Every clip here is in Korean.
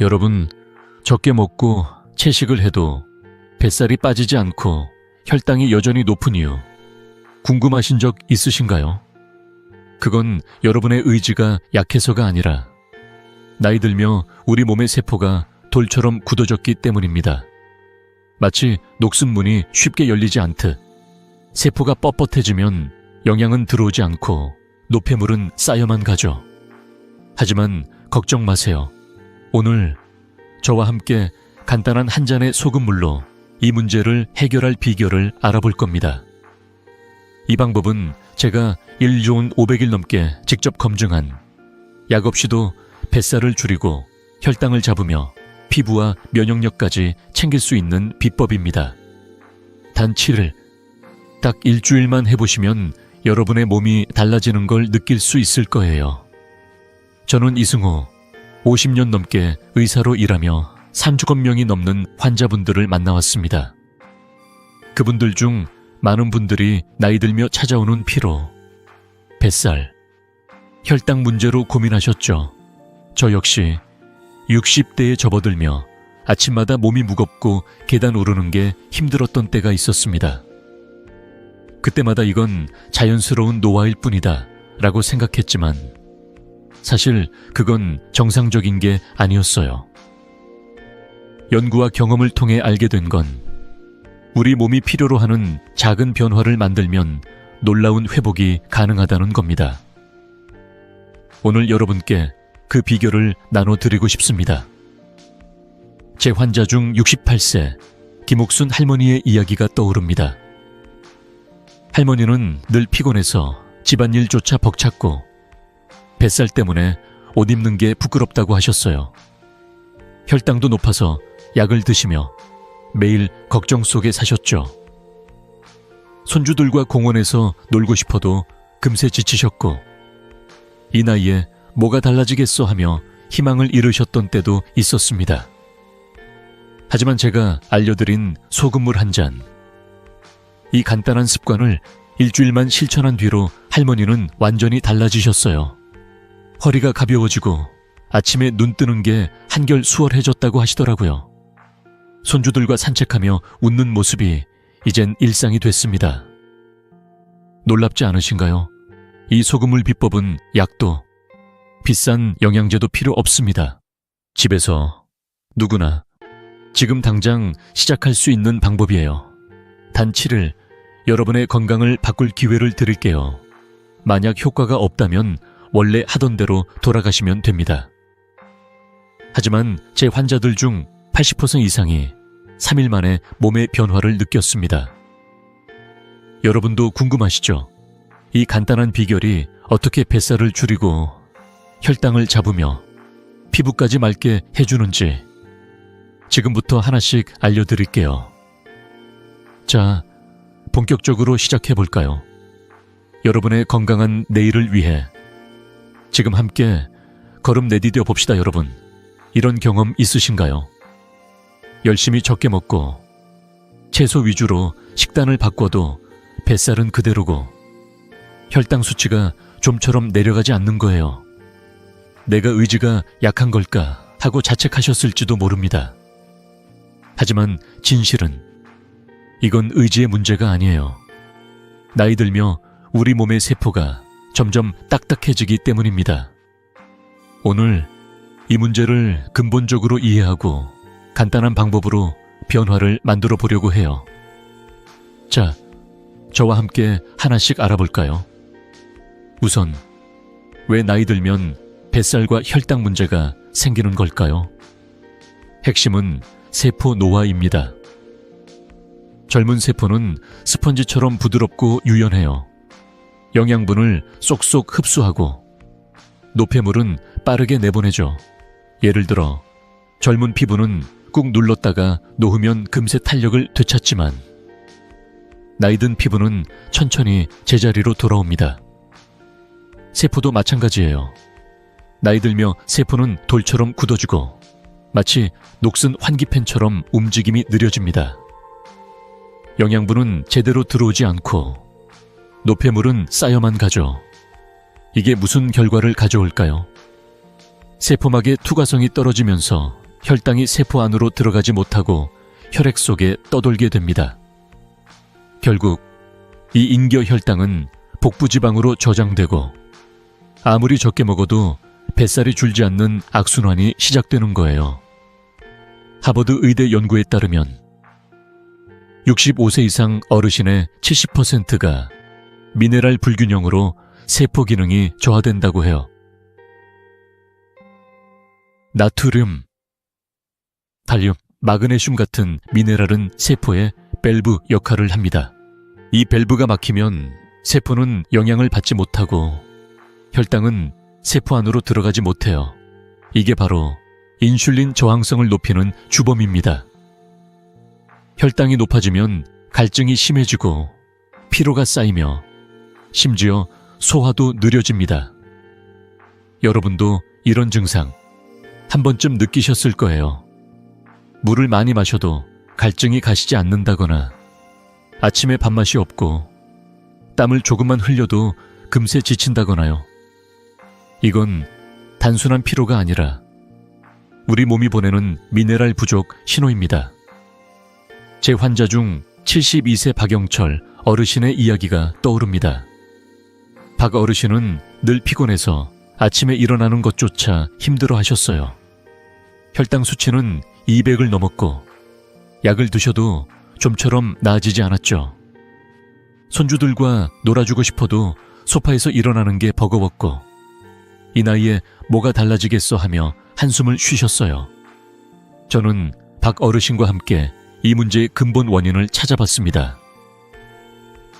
여러분, 적게 먹고 채식을 해도 뱃살이 빠지지 않고 혈당이 여전히 높은 이유 궁금하신 적 있으신가요? 그건 여러분의 의지가 약해서가 아니라 나이 들며 우리 몸의 세포가 돌처럼 굳어졌기 때문입니다. 마치 녹슨문이 쉽게 열리지 않듯 세포가 뻣뻣해지면 영양은 들어오지 않고 노폐물은 쌓여만 가죠. 하지만 걱정 마세요. 오늘 저와 함께 간단한 한 잔의 소금물로 이 문제를 해결할 비결을 알아볼 겁니다. 이 방법은 제가 1좋은 500일 넘게 직접 검증한 약 없이도 뱃살을 줄이고 혈당을 잡으며 피부와 면역력까지 챙길 수 있는 비법입니다. 단 7일, 딱 일주일만 해보시면 여러분의 몸이 달라지는 걸 느낄 수 있을 거예요. 저는 이승호, 50년 넘게 의사로 일하며 3조 명이 넘는 환자분들을 만나왔습니다. 그분들 중 많은 분들이 나이 들며 찾아오는 피로, 뱃살, 혈당 문제로 고민하셨죠. 저 역시 60대에 접어들며 아침마다 몸이 무겁고 계단 오르는 게 힘들었던 때가 있었습니다. 그때마다 이건 자연스러운 노화일 뿐이다 라고 생각했지만 사실 그건 정상적인 게 아니었어요. 연구와 경험을 통해 알게 된 건 우리 몸이 필요로 하는 작은 변화를 만들면 놀라운 회복이 가능하다는 겁니다. 오늘 여러분께 그 비결을 나눠드리고 싶습니다. 제 환자 중 68세 김옥순 할머니의 이야기가 떠오릅니다. 할머니는 늘 피곤해서 집안일조차 벅찼고 뱃살 때문에 옷 입는 게 부끄럽다고 하셨어요. 혈당도 높아서 약을 드시며 매일 걱정 속에 사셨죠. 손주들과 공원에서 놀고 싶어도 금세 지치셨고 이 나이에 뭐가 달라지겠어 하며 희망을 잃으셨던 때도 있었습니다. 하지만 제가 알려드린 소금물 한 잔, 이 간단한 습관을 일주일만 실천한 뒤로 할머니는 완전히 달라지셨어요. 허리가 가벼워지고 아침에 눈 뜨는 게 한결 수월해졌다고 하시더라고요. 손주들과 산책하며 웃는 모습이 이젠 일상이 됐습니다. 놀랍지 않으신가요? 이 소금물 비법은 약도 비싼 영양제도 필요 없습니다. 집에서 누구나 지금 당장 시작할 수 있는 방법이에요. 단 7일 여러분의 건강을 바꿀 기회를 드릴게요. 만약 효과가 없다면 원래 하던 대로 돌아가시면 됩니다. 하지만 제 환자들 중 80% 이상이 3일 만에 몸의 변화를 느꼈습니다. 여러분도 궁금하시죠? 이 간단한 비결이 어떻게 뱃살을 줄이고 혈당을 잡으며 피부까지 맑게 해주는지 지금부터 하나씩 알려드릴게요. 자, 본격적으로 시작해볼까요? 여러분의 건강한 내일을 위해 지금 함께 걸음 내디뎌 봅시다. 여러분, 이런 경험 있으신가요? 열심히 적게 먹고 채소 위주로 식단을 바꿔도 뱃살은 그대로고 혈당 수치가 좀처럼 내려가지 않는 거예요. 내가 의지가 약한 걸까 하고 자책하셨을지도 모릅니다. 하지만 진실은 이건 의지의 문제가 아니에요. 나이 들며 우리 몸의 세포가 점점 딱딱해지기 때문입니다. 오늘 이 문제를 근본적으로 이해하고 간단한 방법으로 변화를 만들어 보려고 해요. 자, 저와 함께 하나씩 알아볼까요? 우선, 왜 나이 들면 뱃살과 혈당 문제가 생기는 걸까요? 핵심은 세포 노화입니다. 젊은 세포는 스펀지처럼 부드럽고 유연해요. 영양분을 쏙쏙 흡수하고 노폐물은 빠르게 내보내죠. 예를 들어 젊은 피부는 꾹 눌렀다가 놓으면 금세 탄력을 되찾지만 나이 든 피부는 천천히 제자리로 돌아옵니다. 세포도 마찬가지예요. 나이 들며 세포는 돌처럼 굳어지고 마치 녹슨 환기팬처럼 움직임이 느려집니다. 영양분은 제대로 들어오지 않고 노폐물은 쌓여만 가죠. 이게 무슨 결과를 가져올까요? 세포막의 투과성이 떨어지면서 혈당이 세포 안으로 들어가지 못하고 혈액 속에 떠돌게 됩니다. 결국 이 잉겨 혈당은 복부지방으로 저장되고 아무리 적게 먹어도 뱃살이 줄지 않는 악순환이 시작되는 거예요. 하버드 의대 연구에 따르면 65세 이상 어르신의 70%가 미네랄 불균형으로 세포 기능이 저하된다고 해요. 나트륨, 칼륨, 마그네슘 같은 미네랄은 세포의 밸브 역할을 합니다. 이 밸브가 막히면 세포는 영향을 받지 못하고 혈당은 세포 안으로 들어가지 못해요. 이게 바로 인슐린 저항성을 높이는 주범입니다. 혈당이 높아지면 갈증이 심해지고 피로가 쌓이며 심지어 소화도 느려집니다. 여러분도 이런 증상 한 번쯤 느끼셨을 거예요. 물을 많이 마셔도 갈증이 가시지 않는다거나 아침에 밥맛이 없고 땀을 조금만 흘려도 금세 지친다거나요. 이건 단순한 피로가 아니라 우리 몸이 보내는 미네랄 부족 신호입니다. 제 환자 중 72세 박영철 어르신의 이야기가 떠오릅니다. 박 어르신은 늘 피곤해서 아침에 일어나는 것조차 힘들어 하셨어요. 혈당 수치는 200을 넘었고 약을 드셔도 좀처럼 나아지지 않았죠. 손주들과 놀아주고 싶어도 소파에서 일어나는 게 버거웠고 이 나이에 뭐가 달라지겠어 하며 한숨을 쉬셨어요. 저는 박 어르신과 함께 이 문제의 근본 원인을 찾아봤습니다.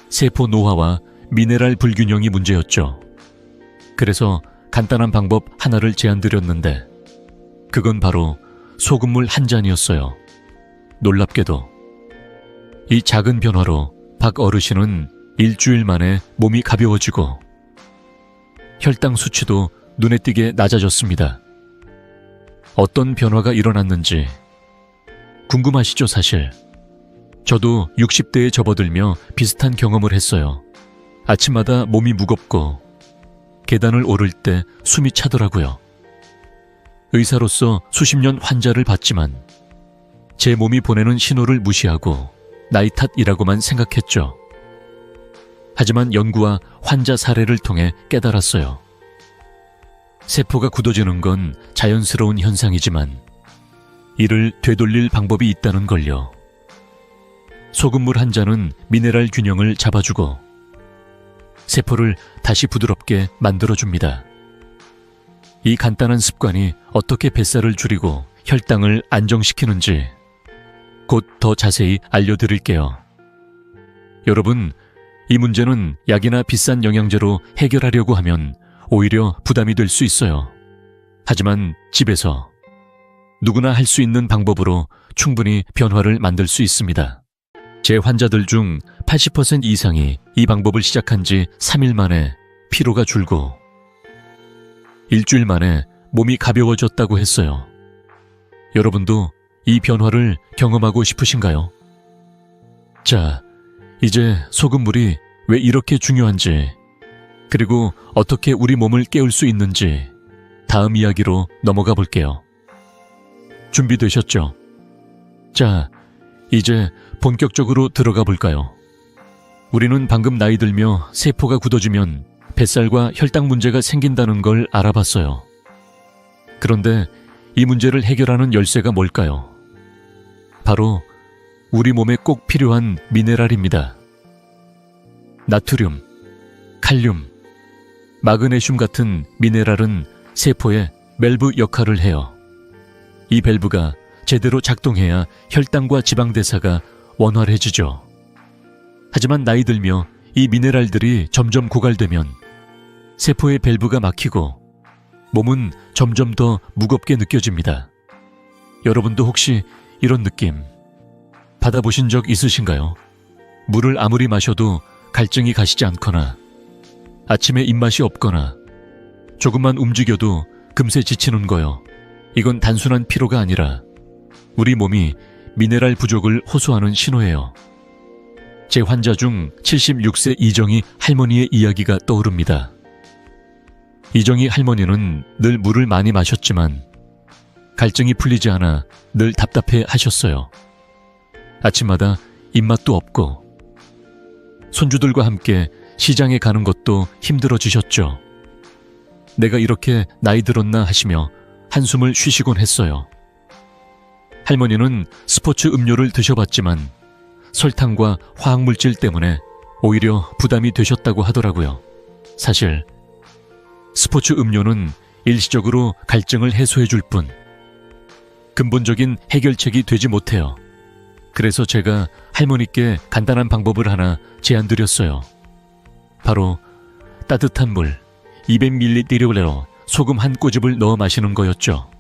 세포 노화와 미네랄 불균형이 문제였죠. 그래서 간단한 방법 하나를 제안드렸는데 그건 바로 소금물 한 잔이었어요. 놀랍게도 이 작은 변화로 박 어르신은 일주일 만에 몸이 가벼워지고 혈당 수치도 눈에 띄게 낮아졌습니다. 어떤 변화가 일어났는지 궁금하시죠, 사실? 저도 60대에 접어들며 비슷한 경험을 했어요. 아침마다 몸이 무겁고 계단을 오를 때 숨이 차더라고요. 의사로서 수십 년 환자를 봤지만 제 몸이 보내는 신호를 무시하고 나이 탓이라고만 생각했죠. 하지만 연구와 환자 사례를 통해 깨달았어요. 세포가 굳어지는 건 자연스러운 현상이지만 이를 되돌릴 방법이 있다는 걸요. 소금물 한 잔은 미네랄 균형을 잡아주고 세포를 다시 부드럽게 만들어줍니다. 이 간단한 습관이 어떻게 뱃살을 줄이고 혈당을 안정시키는지 곧 더 자세히 알려드릴게요. 여러분, 이 문제는 약이나 비싼 영양제로 해결하려고 하면 오히려 부담이 될 수 있어요. 하지만 집에서 누구나 할 수 있는 방법으로 충분히 변화를 만들 수 있습니다. 제 환자들 중 80% 이상이 이 방법을 시작한 지 3일 만에 피로가 줄고 일주일 만에 몸이 가벼워졌다고 했어요. 여러분도 이 변화를 경험하고 싶으신가요? 자, 이제 소금물이 왜 이렇게 중요한지, 그리고 어떻게 우리 몸을 깨울 수 있는지 다음 이야기로 넘어가 볼게요. 준비되셨죠? 자, 이제 본격적으로 들어가 볼까요? 우리는 방금 나이 들며 세포가 굳어지면 뱃살과 혈당 문제가 생긴다는 걸 알아봤어요. 그런데 이 문제를 해결하는 열쇠가 뭘까요? 바로 우리 몸에 꼭 필요한 미네랄입니다. 나트륨, 칼륨, 마그네슘 같은 미네랄은 세포의 밸브 역할을 해요. 이 밸브가 제대로 작동해야 혈당과 지방대사가 원활해지죠. 하지만 나이 들며 이 미네랄들이 점점 고갈되면 세포의 밸브가 막히고 몸은 점점 더 무겁게 느껴집니다. 여러분도 혹시 이런 느낌 받아보신 적 있으신가요? 물을 아무리 마셔도 갈증이 가시지 않거나 아침에 입맛이 없거나 조금만 움직여도 금세 지치는 거요. 이건 단순한 피로가 아니라 우리 몸이 미네랄 부족을 호소하는 신호예요. 제 환자 중 76세 이정희 할머니의 이야기가 떠오릅니다. 이정희 할머니는 늘 물을 많이 마셨지만 갈증이 풀리지 않아 늘 답답해 하셨어요. 아침마다 입맛도 없고 손주들과 함께 시장에 가는 것도 힘들어지셨죠. 내가 이렇게 나이 들었나 하시며 한숨을 쉬시곤 했어요. 할머니는 스포츠 음료를 드셔봤지만 설탕과 화학물질 때문에 오히려 부담이 되셨다고 하더라고요. 사실 스포츠 음료는 일시적으로 갈증을 해소해줄 뿐 근본적인 해결책이 되지 못해요. 그래서 제가 할머니께 간단한 방법을 하나 제안드렸어요. 바로 따뜻한 물 200ml로 소금 한 꼬집을 넣어 마시는 거였죠.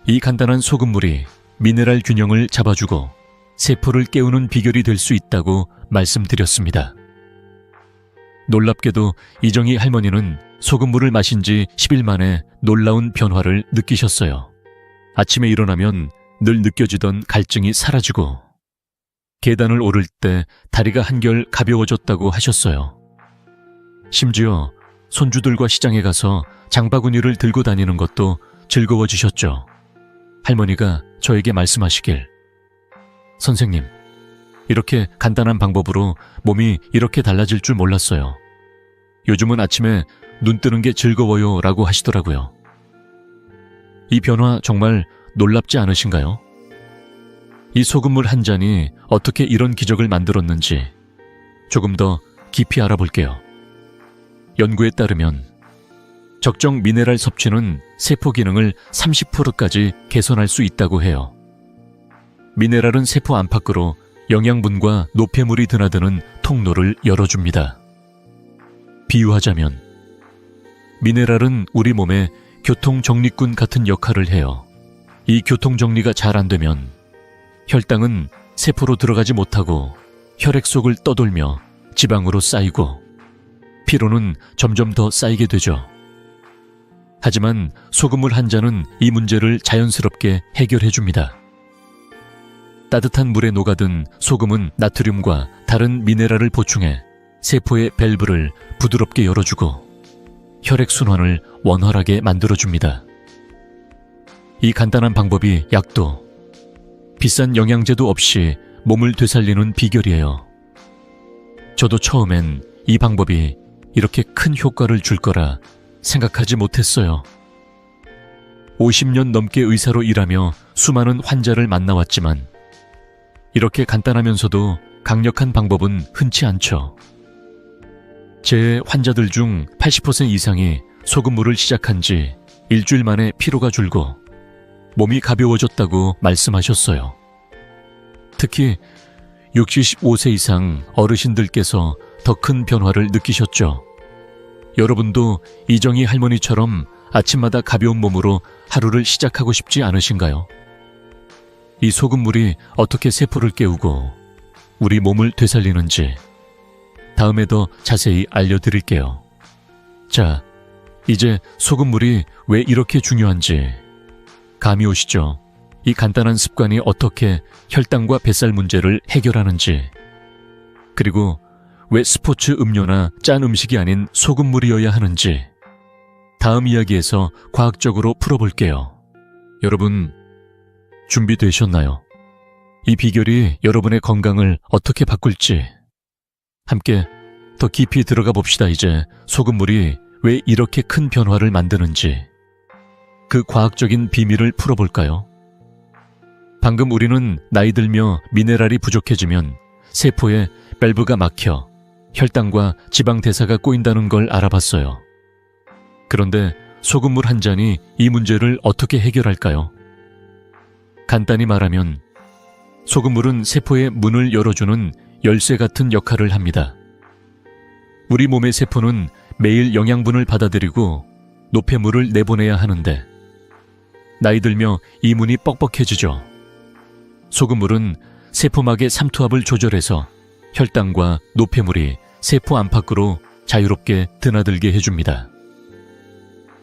이 간단한 소금물이 미네랄 균형을 잡아주고 세포를 깨우는 비결이 될 수 있다고 말씀드렸습니다. 놀랍게도 이정희 할머니는 소금물을 마신 지 10일 만에 놀라운 변화를 느끼셨어요. 아침에 일어나면 늘 느껴지던 갈증이 사라지고 계단을 오를 때 다리가 한결 가벼워졌다고 하셨어요. 심지어 손주들과 시장에 가서 장바구니를 들고 다니는 것도 즐거워지셨죠. 할머니가 저에게 말씀하시길, 선생님, 이렇게 간단한 방법으로 몸이 이렇게 달라질 줄 몰랐어요. 요즘은 아침에 눈 뜨는 게 즐거워요 라고 하시더라고요. 이 변화 정말 놀랍지 않으신가요? 이 소금물 한 잔이 어떻게 이런 기적을 만들었는지 조금 더 깊이 알아볼게요. 연구에 따르면 적정 미네랄 섭취는 세포 기능을 30%까지 개선할 수 있다고 해요. 미네랄은 세포 안팎으로 영양분과 노폐물이 드나드는 통로를 열어줍니다. 비유하자면 미네랄은 우리 몸의 교통정리꾼 같은 역할을 해요. 이 교통정리가 잘 안 되면 혈당은 세포로 들어가지 못하고 혈액 속을 떠돌며 지방으로 쌓이고 피로는 점점 더 쌓이게 되죠. 하지만 소금물 한 잔은 이 문제를 자연스럽게 해결해줍니다. 따뜻한 물에 녹아든 소금은 나트륨과 다른 미네랄을 보충해 세포의 밸브를 부드럽게 열어주고 혈액순환을 원활하게 만들어줍니다. 이 간단한 방법이 약도, 비싼 영양제도 없이 몸을 되살리는 비결이에요. 저도 처음엔 이 방법이 이렇게 큰 효과를 줄 거라 생각하지 못했어요. 50년 넘게 의사로 일하며 수많은 환자를 만나왔지만 이렇게 간단하면서도 강력한 방법은 흔치 않죠. 제 환자들 중 80% 이상이 소금물을 시작한 지 일주일 만에 피로가 줄고 몸이 가벼워졌다고 말씀하셨어요. 특히 65세 이상 어르신들께서 더 큰 변화를 느끼셨죠. 여러분도 이정희 할머니처럼 아침마다 가벼운 몸으로 하루를 시작하고 싶지 않으신가요? 이 소금물이 어떻게 세포를 깨우고 우리 몸을 되살리는지 다음에 더 자세히 알려드릴게요. 자, 이제 소금물이 왜 이렇게 중요한지 감이 오시죠? 이 간단한 습관이 어떻게 혈당과 뱃살 문제를 해결하는지, 그리고 왜 스포츠 음료나 짠 음식이 아닌 소금물이어야 하는지 다음 이야기에서 과학적으로 풀어볼게요. 여러분, 준비되셨나요? 이 비결이 여러분의 건강을 어떻게 바꿀지 함께 더 깊이 들어가 봅시다. 이제 소금물이 왜 이렇게 큰 변화를 만드는지 그 과학적인 비밀을 풀어볼까요? 방금 우리는 나이 들며 미네랄이 부족해지면 세포에 밸브가 막혀 혈당과 지방 대사가 꼬인다는 걸 알아봤어요. 그런데 소금물 한 잔이 이 문제를 어떻게 해결할까요? 간단히 말하면 소금물은 세포의 문을 열어주는 열쇠 같은 역할을 합니다. 우리 몸의 세포는 매일 영양분을 받아들이고 노폐물을 내보내야 하는데 나이 들며 이 문이 뻑뻑해지죠. 소금물은 세포막의 삼투압을 조절해서 혈당과 노폐물이 세포 안팎으로 자유롭게 드나들게 해줍니다.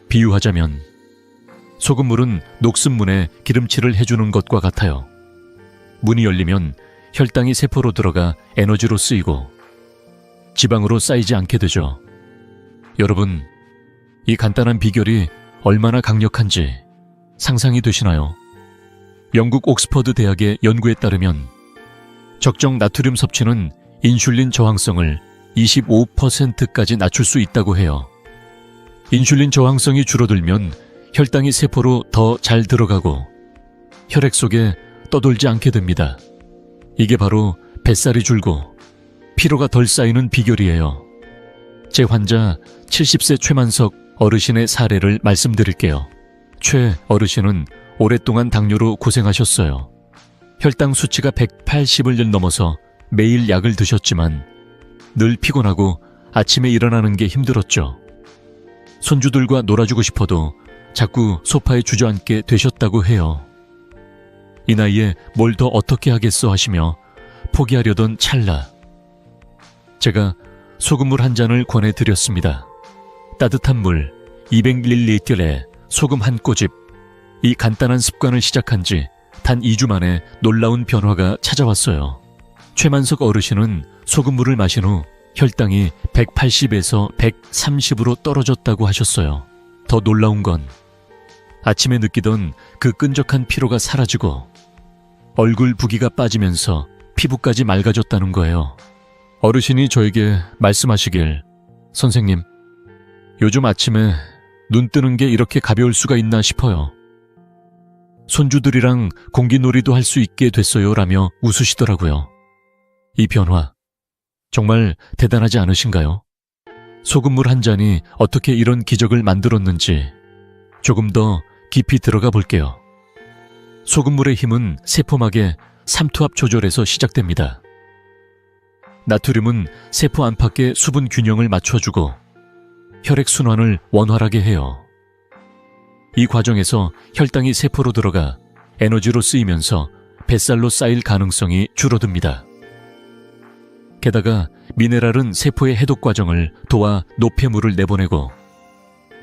비유하자면 소금물은 녹슨 문에 기름칠을 해주는 것과 같아요. 문이 열리면 혈당이 세포로 들어가 에너지로 쓰이고 지방으로 쌓이지 않게 되죠. 여러분, 이 간단한 비결이 얼마나 강력한지 상상이 되시나요? 영국 옥스퍼드 대학의 연구에 따르면 적정 나트륨 섭취는 인슐린 저항성을 25%까지 낮출 수 있다고 해요. 인슐린 저항성이 줄어들면 혈당이 세포로 더 잘 들어가고 혈액 속에 떠돌지 않게 됩니다. 이게 바로 뱃살이 줄고 피로가 덜 쌓이는 비결이에요. 제 환자 70세 최만석 어르신의 사례를 말씀드릴게요. 최 어르신은 오랫동안 당뇨로 고생하셨어요. 혈당 수치가 180을 넘어서 매일 약을 드셨지만 늘 피곤하고 아침에 일어나는 게 힘들었죠. 손주들과 놀아주고 싶어도 자꾸 소파에 주저앉게 되셨다고 해요. 이 나이에 뭘 더 어떻게 하겠어 하시며 포기하려던 찰나 제가 소금물 한 잔을 권해드렸습니다. 따뜻한 물 200ml에 소금 한 꼬집. 이 간단한 습관을 시작한 지 단 2주 만에 놀라운 변화가 찾아왔어요. 최만석 어르신은 소금물을 마신 후 혈당이 180에서 130으로 떨어졌다고 하셨어요. 더 놀라운 건 아침에 느끼던 그 끈적한 피로가 사라지고 얼굴 부기가 빠지면서 피부까지 맑아졌다는 거예요. 어르신이 저에게 말씀하시길, 선생님, 요즘 아침에 눈 뜨는 게 이렇게 가벼울 수가 있나 싶어요. 손주들이랑 공기놀이도 할 수 있게 됐어요 라며 웃으시더라고요. 이 변화 정말 대단하지 않으신가요? 소금물 한 잔이 어떻게 이런 기적을 만들었는지 조금 더 깊이 들어가 볼게요. 소금물의 힘은 세포막의 삼투압 조절에서 시작됩니다. 나트륨은 세포 안팎의 수분 균형을 맞춰주고 혈액순환을 원활하게 해요. 이 과정에서 혈당이 세포로 들어가 에너지로 쓰이면서 뱃살로 쌓일 가능성이 줄어듭니다. 게다가 미네랄은 세포의 해독 과정을 도와 노폐물을 내보내고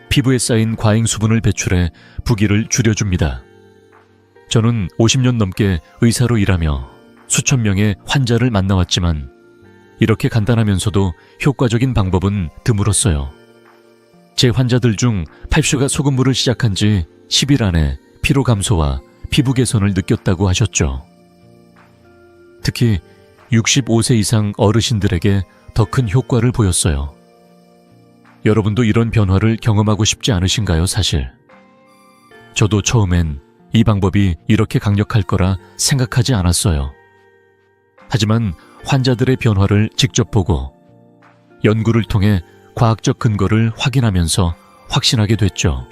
피부에 쌓인 과잉 수분을 배출해 부기를 줄여줍니다. 저는 50년 넘게 의사로 일하며 수천 명의 환자를 만나왔지만 이렇게 간단하면서도 효과적인 방법은 드물었어요. 제 환자들 중 80가 소금물을 시작한 지 10일 안에 피로 감소와 피부 개선을 느꼈다고 하셨죠. 특히 65세 이상 어르신들에게 더 큰 효과를 보였어요. 여러분도 이런 변화를 경험하고 싶지 않으신가요, 사실? 저도 처음엔 이 방법이 이렇게 강력할 거라 생각하지 않았어요. 하지만 환자들의 변화를 직접 보고 연구를 통해 과학적 근거를 확인하면서 확신하게 됐죠.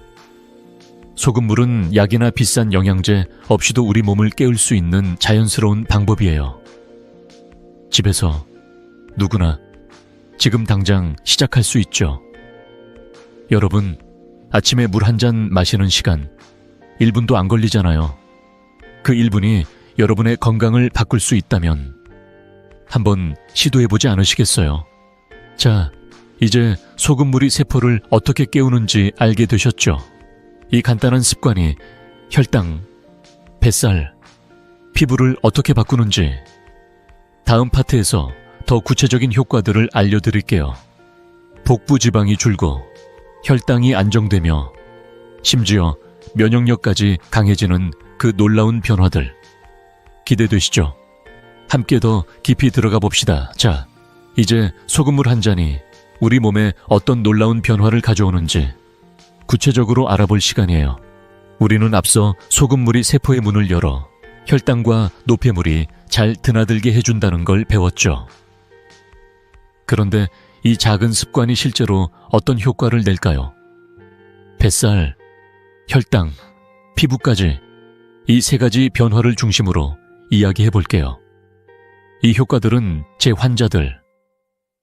소금물은 약이나 비싼 영양제 없이도 우리 몸을 깨울 수 있는 자연스러운 방법이에요. 집에서 누구나 지금 당장 시작할 수 있죠. 여러분, 아침에 물 한 잔 마시는 시간 1분도 안 걸리잖아요. 그 1분이 여러분의 건강을 바꿀 수 있다면 한번 시도해보지 않으시겠어요? 자, 이제 소금물이 세포를 어떻게 깨우는지 알게 되셨죠? 이 간단한 습관이 혈당, 뱃살, 피부를 어떻게 바꾸는지 다음 파트에서 더 구체적인 효과들을 알려드릴게요. 복부 지방이 줄고 혈당이 안정되며 심지어 면역력까지 강해지는 그 놀라운 변화들 기대되시죠? 함께 더 깊이 들어가 봅시다. 자, 이제 소금물 한 잔이 우리 몸에 어떤 놀라운 변화를 가져오는지 구체적으로 알아볼 시간이에요. 우리는 앞서 소금물이 세포의 문을 열어 혈당과 노폐물이 잘 드나들게 해준다는 걸 배웠죠. 그런데 이 작은 습관이 실제로 어떤 효과를 낼까요? 뱃살, 혈당, 피부까지 이 세 가지 변화를 중심으로 이야기해 볼게요. 이 효과들은 제 환자들,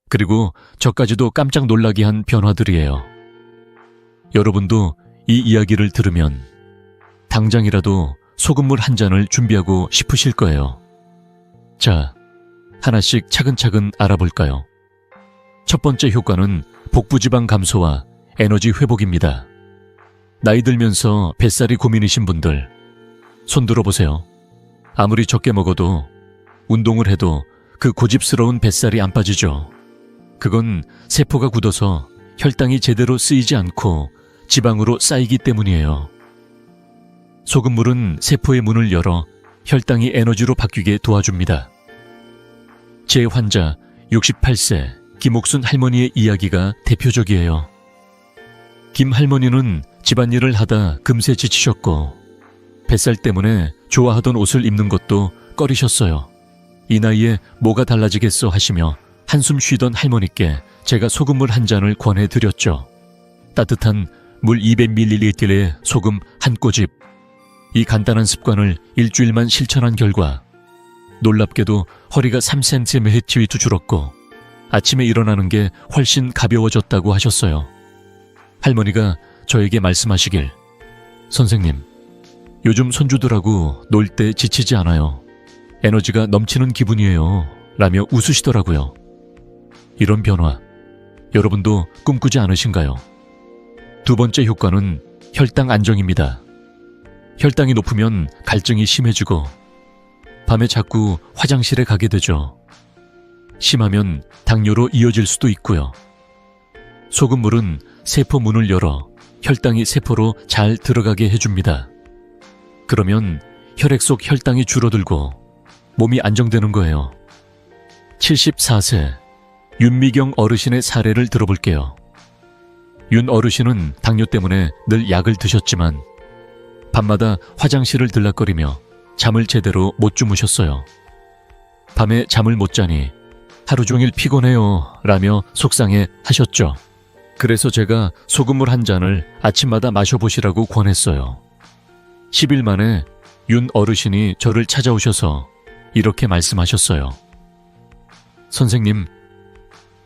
그리고 저까지도 깜짝 놀라게 한 변화들이에요. 여러분도 이 이야기를 들으면 당장이라도 소금물 한 잔을 준비하고 싶으실 거예요. 자, 하나씩 차근차근 알아볼까요? 첫 번째 효과는 복부지방 감소와 에너지 회복입니다. 나이 들면서 뱃살이 고민이신 분들, 손 들어보세요. 아무리 적게 먹어도 운동을 해도 그 고집스러운 뱃살이 안 빠지죠. 그건 세포가 굳어서 혈당이 제대로 쓰이지 않고 지방으로 쌓이기 때문이에요. 소금물은 세포의 문을 열어 혈당이 에너지로 바뀌게 도와줍니다. 제 환자 68세 김옥순 할머니의 이야기가 대표적이에요. 김 할머니는 집안일을 하다 금세 지치셨고 뱃살 때문에 좋아하던 옷을 입는 것도 꺼리셨어요. 이 나이에 뭐가 달라지겠어 하시며 한숨 쉬던 할머니께 제가 소금물 한 잔을 권해드렸죠. 따뜻한 물 200ml에 소금 한 꼬집. 이 간단한 습관을 일주일만 실천한 결과 놀랍게도 허리가 3cm 줄었고 아침에 일어나는 게 훨씬 가벼워졌다고 하셨어요. 할머니가 저에게 말씀하시길, 선생님, 요즘 손주들하고 놀 때 지치지 않아요. 에너지가 넘치는 기분이에요. 라며 웃으시더라고요. 이런 변화, 여러분도 꿈꾸지 않으신가요? 두 번째 효과는 혈당 안정입니다. 혈당이 높으면 갈증이 심해지고 밤에 자꾸 화장실에 가게 되죠. 심하면 당뇨로 이어질 수도 있고요. 소금물은 세포 문을 열어 혈당이 세포로 잘 들어가게 해줍니다. 그러면 혈액 속 혈당이 줄어들고 몸이 안정되는 거예요. 74세 윤미경 어르신의 사례를 들어볼게요. 윤 어르신은 당뇨 때문에 늘 약을 드셨지만 밤마다 화장실을 들락거리며 잠을 제대로 못 주무셨어요. 밤에 잠을 못 자니 하루 종일 피곤해요 라며 속상해 하셨죠. 그래서 제가 소금물 한 잔을 아침마다 마셔보시라고 권했어요. 10일 만에 윤 어르신이 저를 찾아오셔서 이렇게 말씀하셨어요. 선생님,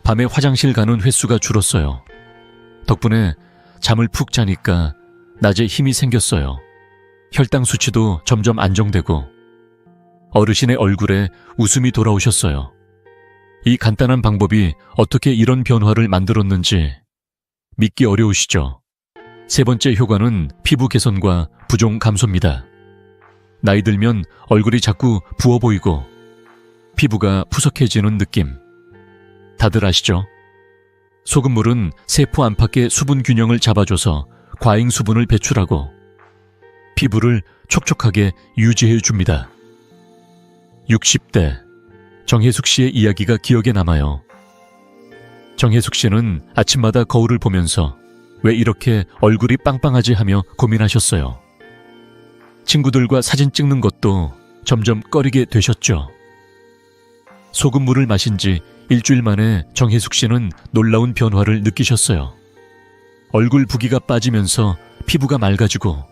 밤에 화장실 가는 횟수가 줄었어요. 덕분에 잠을 푹 자니까 낮에 힘이 생겼어요. 혈당 수치도 점점 안정되고 어르신의 얼굴에 웃음이 돌아오셨어요. 이 간단한 방법이 어떻게 이런 변화를 만들었는지 믿기 어려우시죠? 세 번째 효과는 피부 개선과 부종 감소입니다. 나이 들면 얼굴이 자꾸 부어 보이고 피부가 푸석해지는 느낌. 다들 아시죠? 소금물은 세포 안팎의 수분 균형을 잡아줘서 과잉 수분을 배출하고 피부를 촉촉하게 유지해 줍니다. 60대 정혜숙 씨의 이야기가 기억에 남아요. 정혜숙 씨는 아침마다 거울을 보면서 왜 이렇게 얼굴이 빵빵하지 하며 고민하셨어요. 친구들과 사진 찍는 것도 점점 꺼리게 되셨죠. 소금물을 마신 지 일주일 만에 정혜숙 씨는 놀라운 변화를 느끼셨어요. 얼굴 붓기가 빠지면서 피부가 맑아지고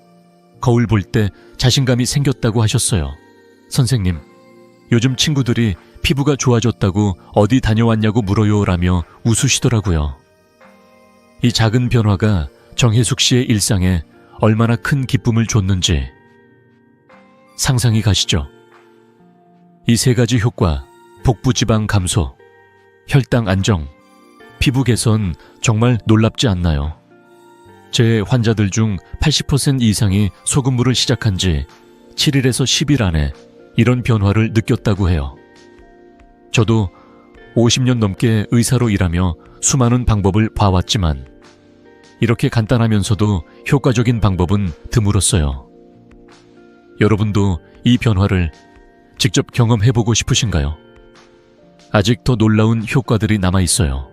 거울 볼 때 자신감이 생겼다고 하셨어요. 선생님, 요즘 친구들이 피부가 좋아졌다고 어디 다녀왔냐고 물어요 라며 웃으시더라고요. 이 작은 변화가 정혜숙 씨의 일상에 얼마나 큰 기쁨을 줬는지 상상이 가시죠? 이 세 가지 효과, 복부지방 감소, 혈당 안정, 피부 개선 정말 놀랍지 않나요? 제 환자들 중 80% 이상이 소금물을 시작한 지 7일에서 10일 안에 이런 변화를 느꼈다고 해요. 저도 50년 넘게 의사로 일하며 수많은 방법을 봐왔지만 이렇게 간단하면서도 효과적인 방법은 드물었어요. 여러분도 이 변화를 직접 경험해보고 싶으신가요? 아직 더 놀라운 효과들이 남아있어요.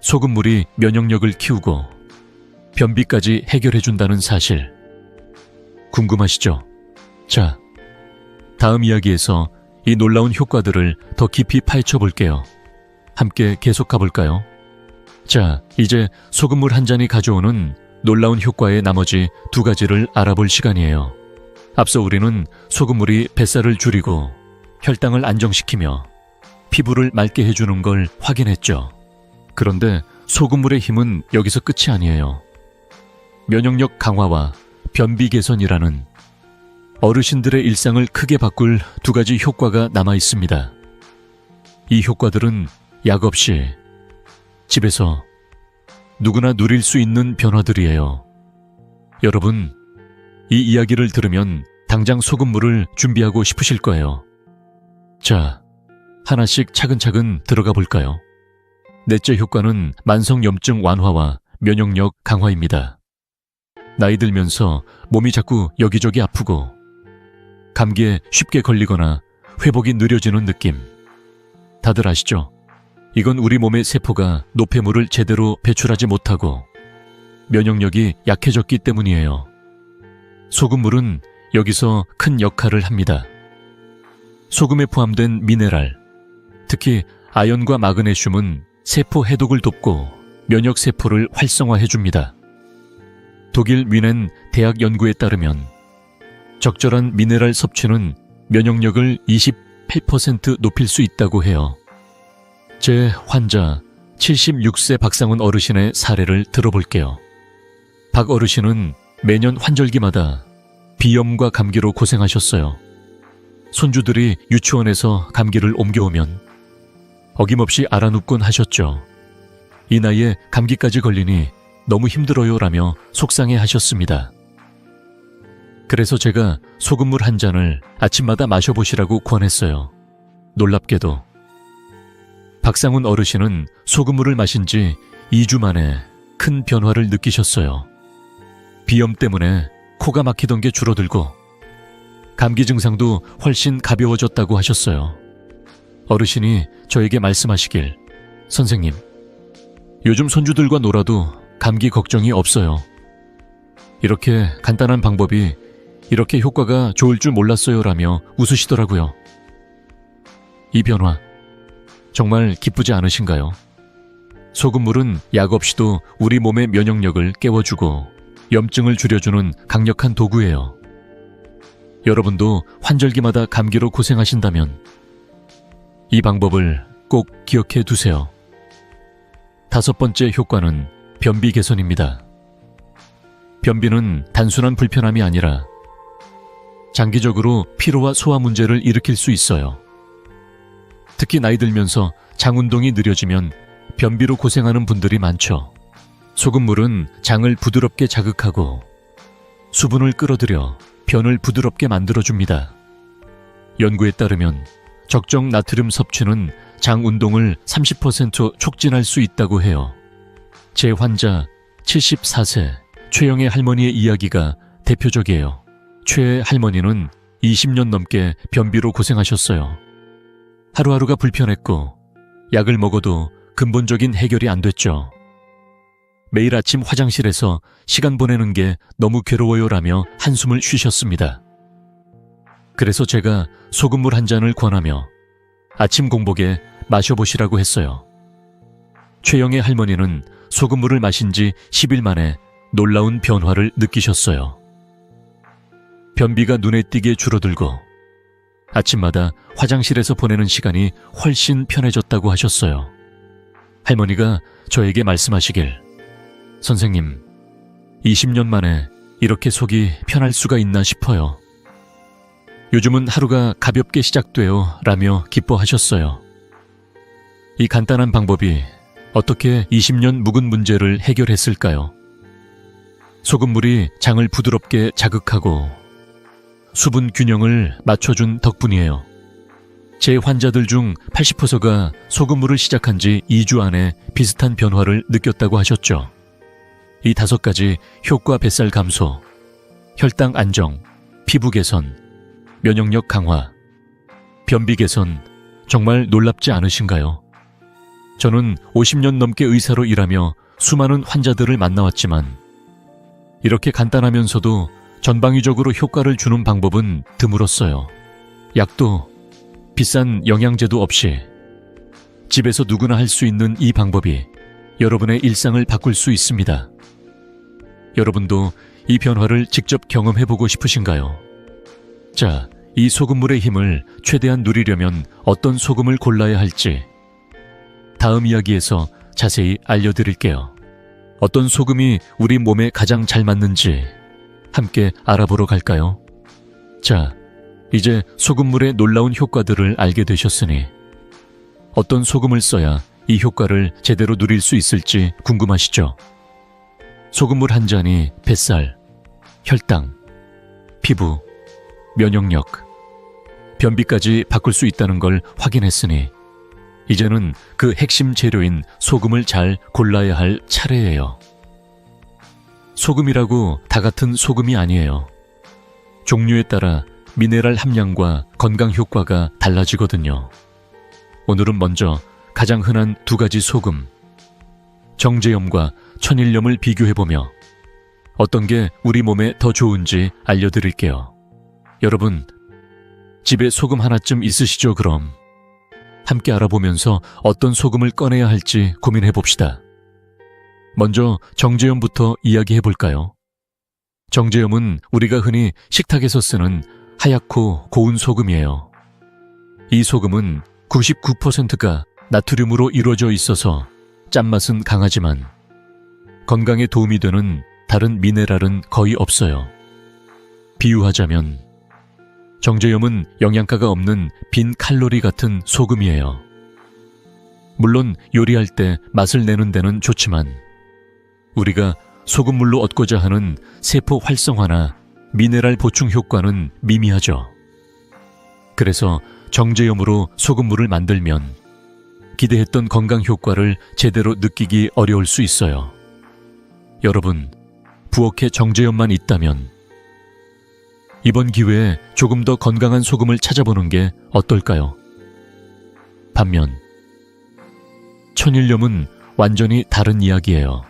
소금물이 면역력을 키우고 변비까지 해결해준다는 사실 궁금하시죠? 자, 다음 이야기에서 이 놀라운 효과들을 더 깊이 파헤쳐 볼게요. 함께 계속 가볼까요? 자, 이제 소금물 한 잔이 가져오는 놀라운 효과의 나머지 두 가지를 알아볼 시간이에요. 앞서 우리는 소금물이 뱃살을 줄이고 혈당을 안정시키며 피부를 맑게 해주는 걸 확인했죠. 그런데 소금물의 힘은 여기서 끝이 아니에요. 면역력 강화와 변비 개선이라는 어르신들의 일상을 크게 바꿀 두 가지 효과가 남아 있습니다. 이 효과들은 약 없이 집에서 누구나 누릴 수 있는 변화들이에요. 여러분, 이 이야기를 들으면 당장 소금물을 준비하고 싶으실 거예요. 자, 하나씩 차근차근 들어가 볼까요? 넷째 효과는 만성염증 완화와 면역력 강화입니다. 나이 들면서 몸이 자꾸 여기저기 아프고 감기에 쉽게 걸리거나 회복이 느려지는 느낌. 다들 아시죠? 이건 우리 몸의 세포가 노폐물을 제대로 배출하지 못하고 면역력이 약해졌기 때문이에요. 소금물은 여기서 큰 역할을 합니다. 소금에 포함된 미네랄, 특히 아연과 마그네슘은 세포 해독을 돕고 면역세포를 활성화해줍니다. 독일 뮌헨 대학 연구에 따르면 적절한 미네랄 섭취는 면역력을 28% 높일 수 있다고 해요. 제 환자 76세 박상훈 어르신의 사례를 들어볼게요. 박 어르신은 매년 환절기마다 비염과 감기로 고생하셨어요. 손주들이 유치원에서 감기를 옮겨오면 어김없이 알아눕곤 하셨죠. 이 나이에 감기까지 걸리니 너무 힘들어요 라며 속상해 하셨습니다. 그래서 제가 소금물 한 잔을 아침마다 마셔보시라고 권했어요. 놀랍게도 박상훈 어르신은 소금물을 마신 지 2주 만에 큰 변화를 느끼셨어요. 비염 때문에 코가 막히던 게 줄어들고 감기 증상도 훨씬 가벼워졌다고 하셨어요. 어르신이 저에게 말씀하시길, 선생님, 요즘 손주들과 놀아도 감기 걱정이 없어요. 이렇게 간단한 방법이 이렇게 효과가 좋을 줄 몰랐어요 라며 웃으시더라고요. 이 변화 정말 기쁘지 않으신가요? 소금물은 약 없이도 우리 몸의 면역력을 깨워주고 염증을 줄여주는 강력한 도구예요. 여러분도 환절기마다 감기로 고생하신다면 이 방법을 꼭 기억해 두세요. 5번째 효과는 변비 개선입니다. 변비는 단순한 불편함이 아니라 장기적으로 피로와 소화 문제를 일으킬 수 있어요. 특히 나이 들면서 장 운동이 느려지면 변비로 고생하는 분들이 많죠. 소금물은 장을 부드럽게 자극하고 수분을 끌어들여 변을 부드럽게 만들어줍니다. 연구에 따르면 적정 나트륨 섭취는 장 운동을 30% 촉진할 수 있다고 해요. 제 환자 74세 최영애 할머니의 이야기가 대표적이에요. 최 할머니는 20년 넘게 변비로 고생하셨어요. 하루하루가 불편했고 약을 먹어도 근본적인 해결이 안 됐죠. 매일 아침 화장실에서 시간 보내는 게 너무 괴로워요 라며 한숨을 쉬셨습니다. 그래서 제가 소금물 한 잔을 권하며 아침 공복에 마셔보시라고 했어요. 최영애 할머니는 소금물을 마신 지 10일 만에 놀라운 변화를 느끼셨어요. 변비가 눈에 띄게 줄어들고 아침마다 화장실에서 보내는 시간이 훨씬 편해졌다고 하셨어요. 할머니가 저에게 말씀하시길, 선생님, 20년 만에 이렇게 속이 편할 수가 있나 싶어요. 요즘은 하루가 가볍게 시작돼요 라며 기뻐하셨어요. 이 간단한 방법이 어떻게 20년 묵은 문제를 해결했을까요? 소금물이 장을 부드럽게 자극하고 수분 균형을 맞춰준 덕분이에요. 제 환자들 중 80%가 소금물을 시작한 지 2주 안에 비슷한 변화를 느꼈다고 하셨죠. 이 5가지 효과 뱃살 감소, 혈당 안정, 피부 개선, 면역력 강화, 변비 개선, 정말 놀랍지 않으신가요? 저는 50년 넘게 의사로 일하며 수많은 환자들을 만나왔지만 이렇게 간단하면서도 전방위적으로 효과를 주는 방법은 드물었어요. 약도 비싼 영양제도 없이 집에서 누구나 할 수 있는 이 방법이 여러분의 일상을 바꿀 수 있습니다. 여러분도 이 변화를 직접 경험해보고 싶으신가요? 자, 이 소금물의 힘을 최대한 누리려면 어떤 소금을 골라야 할지 다음 이야기에서 자세히 알려드릴게요. 어떤 소금이 우리 몸에 가장 잘 맞는지 함께 알아보러 갈까요? 자, 이제 소금물의 놀라운 효과들을 알게 되셨으니 어떤 소금을 써야 이 효과를 제대로 누릴 수 있을지 궁금하시죠? 소금물 한 잔이 뱃살, 혈당, 피부, 면역력, 변비까지 바꿀 수 있다는 걸 확인했으니 이제는 그 핵심 재료인 소금을 잘 골라야 할 차례예요. 소금이라고 다 같은 소금이 아니에요. 종류에 따라 미네랄 함량과 건강 효과가 달라지거든요. 오늘은 먼저 가장 흔한 두 가지 소금, 정제염과 천일염을 비교해보며 어떤 게 우리 몸에 더 좋은지 알려드릴게요. 여러분, 집에 소금 하나쯤 있으시죠? 그럼 함께 알아보면서 어떤 소금을 꺼내야 할지 고민해봅시다. 먼저 정제염부터 이야기해볼까요? 정제염은 우리가 흔히 식탁에서 쓰는 하얗고 고운 소금이에요. 이 소금은 99%가 나트륨으로 이루어져 있어서 짠맛은 강하지만 건강에 도움이 되는 다른 미네랄은 거의 없어요. 비유하자면 정제염은 영양가가 없는 빈 칼로리 같은 소금이에요. 물론 요리할 때 맛을 내는 데는 좋지만 우리가 소금물로 얻고자 하는 세포 활성화나 미네랄 보충 효과는 미미하죠. 그래서 정제염으로 소금물을 만들면 기대했던 건강 효과를 제대로 느끼기 어려울 수 있어요. 여러분, 부엌에 정제염만 있다면 이번 기회에 조금 더 건강한 소금을 찾아보는 게 어떨까요? 반면 천일염은 완전히 다른 이야기예요.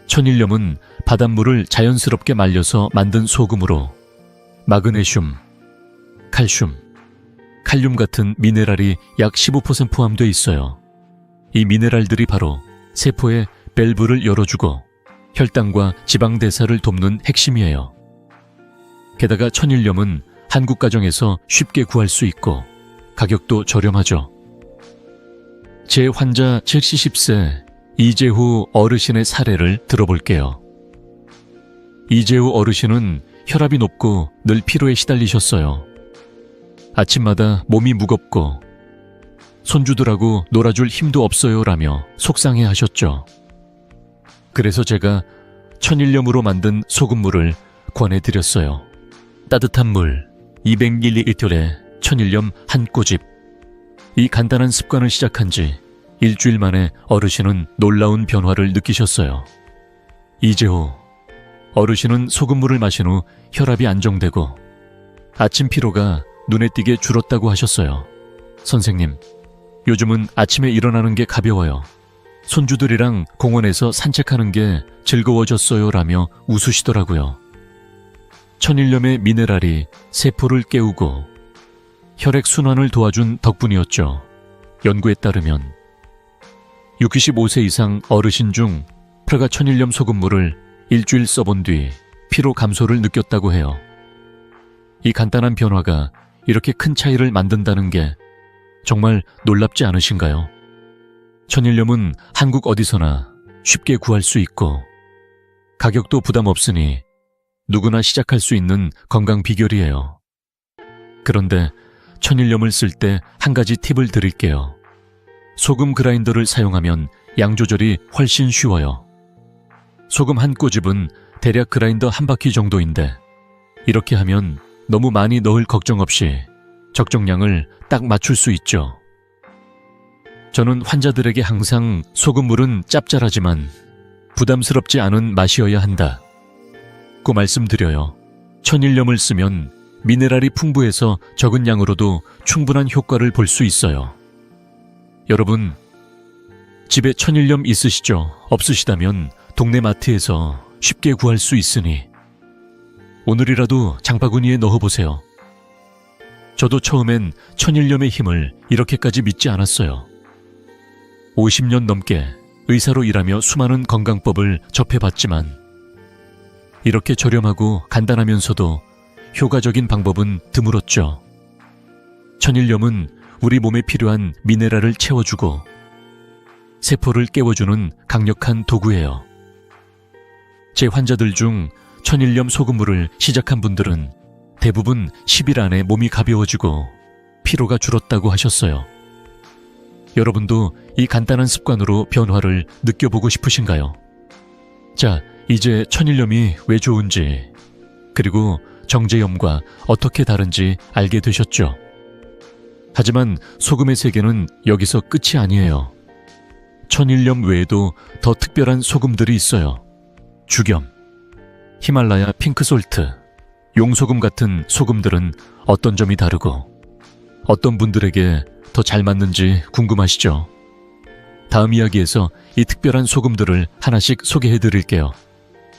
천일염은 바닷물을 자연스럽게 말려서 만든 소금으로 마그네슘, 칼슘, 칼륨 같은 미네랄이 약 15% 포함되어 있어요. 이 미네랄들이 바로 세포의 밸브를 열어주고 혈당과 지방 대사를 돕는 핵심이에요. 게다가 천일염은 한국 가정에서 쉽게 구할 수 있고 가격도 저렴하죠. 제 환자 70세 이재후 어르신의 사례를 들어볼게요. 이재후 어르신은 혈압이 높고 늘 피로에 시달리셨어요. 아침마다 몸이 무겁고 손주들하고 놀아줄 힘도 없어요 라며 속상해 하셨죠. 그래서 제가 천일염으로 만든 소금물을 권해드렸어요. 따뜻한 물 200ml에 천일염 한 꼬집. 이 간단한 습관을 시작한 지 일주일 만에 어르신은 놀라운 변화를 느끼셨어요. 이재호 어르신은 소금물을 마신 후 혈압이 안정되고 아침 피로가 눈에 띄게 줄었다고 하셨어요. 선생님, 요즘은 아침에 일어나는 게 가벼워요. 손주들이랑 공원에서 산책하는 게 즐거워졌어요 라며 웃으시더라고요. 천일염의 미네랄이 세포를 깨우고 혈액 순환을 도와준 덕분이었죠. 연구에 따르면 65세 이상 어르신 중 프라가 천일염 소금물을 일주일 써본 뒤 피로 감소를 느꼈다고 해요. 이 간단한 변화가 이렇게 큰 차이를 만든다는 게 정말 놀랍지 않으신가요? 천일염은 한국 어디서나 쉽게 구할 수 있고 가격도 부담 없으니 누구나 시작할 수 있는 건강 비결이에요. 그런데 천일염을 쓸 때 한 가지 팁을 드릴게요. 소금 그라인더를 사용하면 양 조절이 훨씬 쉬워요. 소금 한 꼬집은 대략 그라인더 한 바퀴 정도인데 이렇게 하면 너무 많이 넣을 걱정 없이 적정량을 딱 맞출 수 있죠. 저는 환자들에게 항상 소금물은 짭짤하지만 부담스럽지 않은 맛이어야 한다 고 말씀드려요. 천일염을 쓰면 미네랄이 풍부해서 적은 양으로도 충분한 효과를 볼 수 있어요. 여러분, 집에 천일염 있으시죠? 없으시다면 동네 마트에서 쉽게 구할 수 있으니 오늘이라도 장바구니에 넣어보세요. 저도 처음엔 천일염의 힘을 이렇게까지 믿지 않았어요. 50년 넘게 의사로 일하며 수많은 건강법을 접해봤지만 이렇게 저렴하고 간단하면서도 효과적인 방법은 드물었죠. 천일염은 우리 몸에 필요한 미네랄을 채워주고 세포를 깨워주는 강력한 도구예요. 제 환자들 중 천일염 소금물을 시작한 분들은 대부분 10일 안에 몸이 가벼워지고 피로가 줄었다고 하셨어요. 여러분도 이 간단한 습관으로 변화를 느껴보고 싶으신가요? 자, 이제 천일염이 왜 좋은지 그리고 정제염과 어떻게 다른지 알게 되셨죠? 하지만 소금의 세계는 여기서 끝이 아니에요. 천일염 외에도 더 특별한 소금들이 있어요. 죽염, 히말라야 핑크솔트, 용소금 같은 소금들은 어떤 점이 다르고 어떤 분들에게 더 잘 맞는지 궁금하시죠? 다음 이야기에서 이 특별한 소금들을 하나씩 소개해 드릴게요.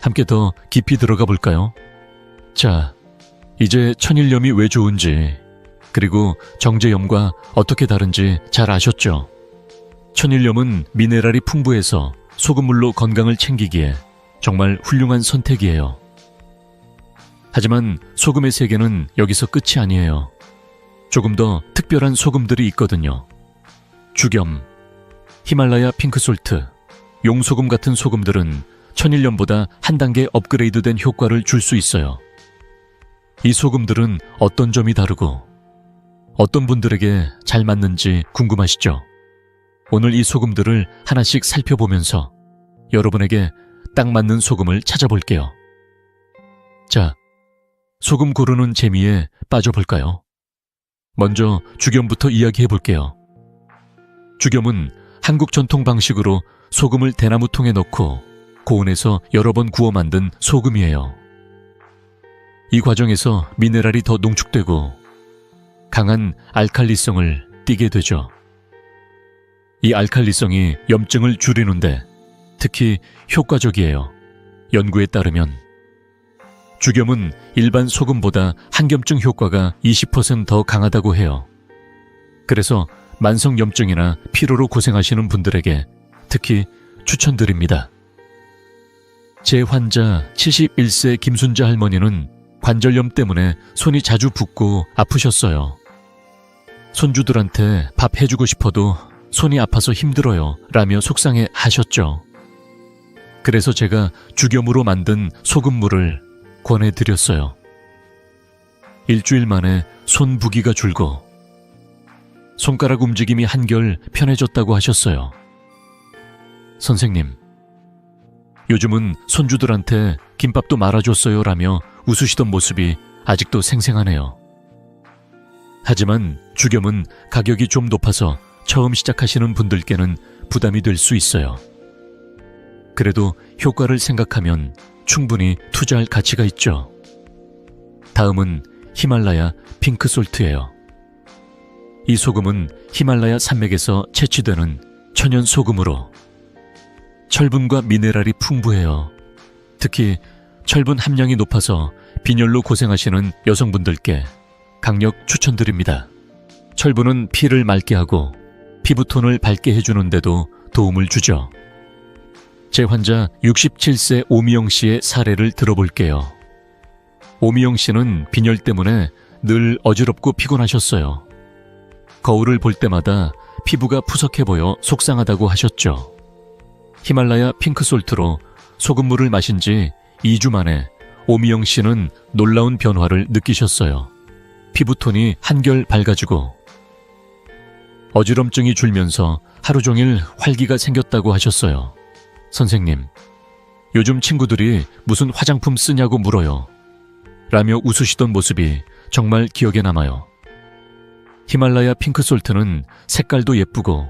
함께 더 깊이 들어가 볼까요? 자, 이제 천일염이 왜 좋은지, 그리고 정제염과 어떻게 다른지 잘 아셨죠? 천일염은 미네랄이 풍부해서 소금물로 건강을 챙기기에 정말 훌륭한 선택이에요. 하지만 소금의 세계는 여기서 끝이 아니에요. 조금 더 특별한 소금들이 있거든요. 죽염, 히말라야 핑크솔트, 용소금 같은 소금들은 천일염보다 한 단계 업그레이드된 효과를 줄 수 있어요. 이 소금들은 어떤 점이 다르고 어떤 분들에게 잘 맞는지 궁금하시죠? 오늘 이 소금들을 하나씩 살펴보면서 여러분에게 딱 맞는 소금을 찾아볼게요. 자, 소금 고르는 재미에 빠져볼까요? 먼저 죽염부터 이야기해볼게요. 죽염은 한국 전통 방식으로 소금을 대나무통에 넣고 고온에서 여러 번 구워 만든 소금이에요. 이 과정에서 미네랄이 더 농축되고 강한 알칼리성을 띠게 되죠. 이 알칼리성이 염증을 줄이는데 특히 효과적이에요. 연구에 따르면 죽염은 일반 소금보다 항염증 효과가 20% 더 강하다고 해요. 그래서 만성염증이나 피로로 고생하시는 분들에게 특히 추천드립니다. 제 환자 71세 김순자 할머니는 관절염 때문에 손이 자주 붓고 아프셨어요. 손주들한테 밥 해주고 싶어도 손이 아파서 힘들어요 라며 속상해 하셨죠. 그래서 제가 죽염으로 만든 소금물을 권해드렸어요. 일주일 만에 손 부기가 줄고 손가락 움직임이 한결 편해졌다고 하셨어요. 선생님, 요즘은 손주들한테 김밥도 말아줬어요 라며 웃으시던 모습이 아직도 생생하네요. 하지만 죽염은 가격이 좀 높아서 처음 시작하시는 분들께는 부담이 될 수 있어요. 그래도 효과를 생각하면 충분히 투자할 가치가 있죠. 다음은 히말라야 핑크솔트예요. 이 소금은 히말라야 산맥에서 채취되는 천연 소금으로 철분과 미네랄이 풍부해요. 특히 철분 함량이 높아서 빈혈로 고생하시는 여성분들께 강력 추천드립니다. 철분은 피를 맑게 하고 피부톤을 밝게 해주는 데도 도움을 주죠. 제 환자 67세 오미영 씨의 사례를 들어볼게요. 오미영 씨는 빈혈 때문에 늘 어지럽고 피곤하셨어요. 거울을 볼 때마다 피부가 푸석해 보여 속상하다고 하셨죠. 히말라야 핑크솔트로 소금물을 마신 지 2주 만에 오미영 씨는 놀라운 변화를 느끼셨어요. 피부톤이 한결 밝아지고 어지럼증이 줄면서 하루 종일 활기가 생겼다고 하셨어요. 선생님, 요즘 친구들이 무슨 화장품 쓰냐고 물어요. 라며 웃으시던 모습이 정말 기억에 남아요. 히말라야 핑크솔트는 색깔도 예쁘고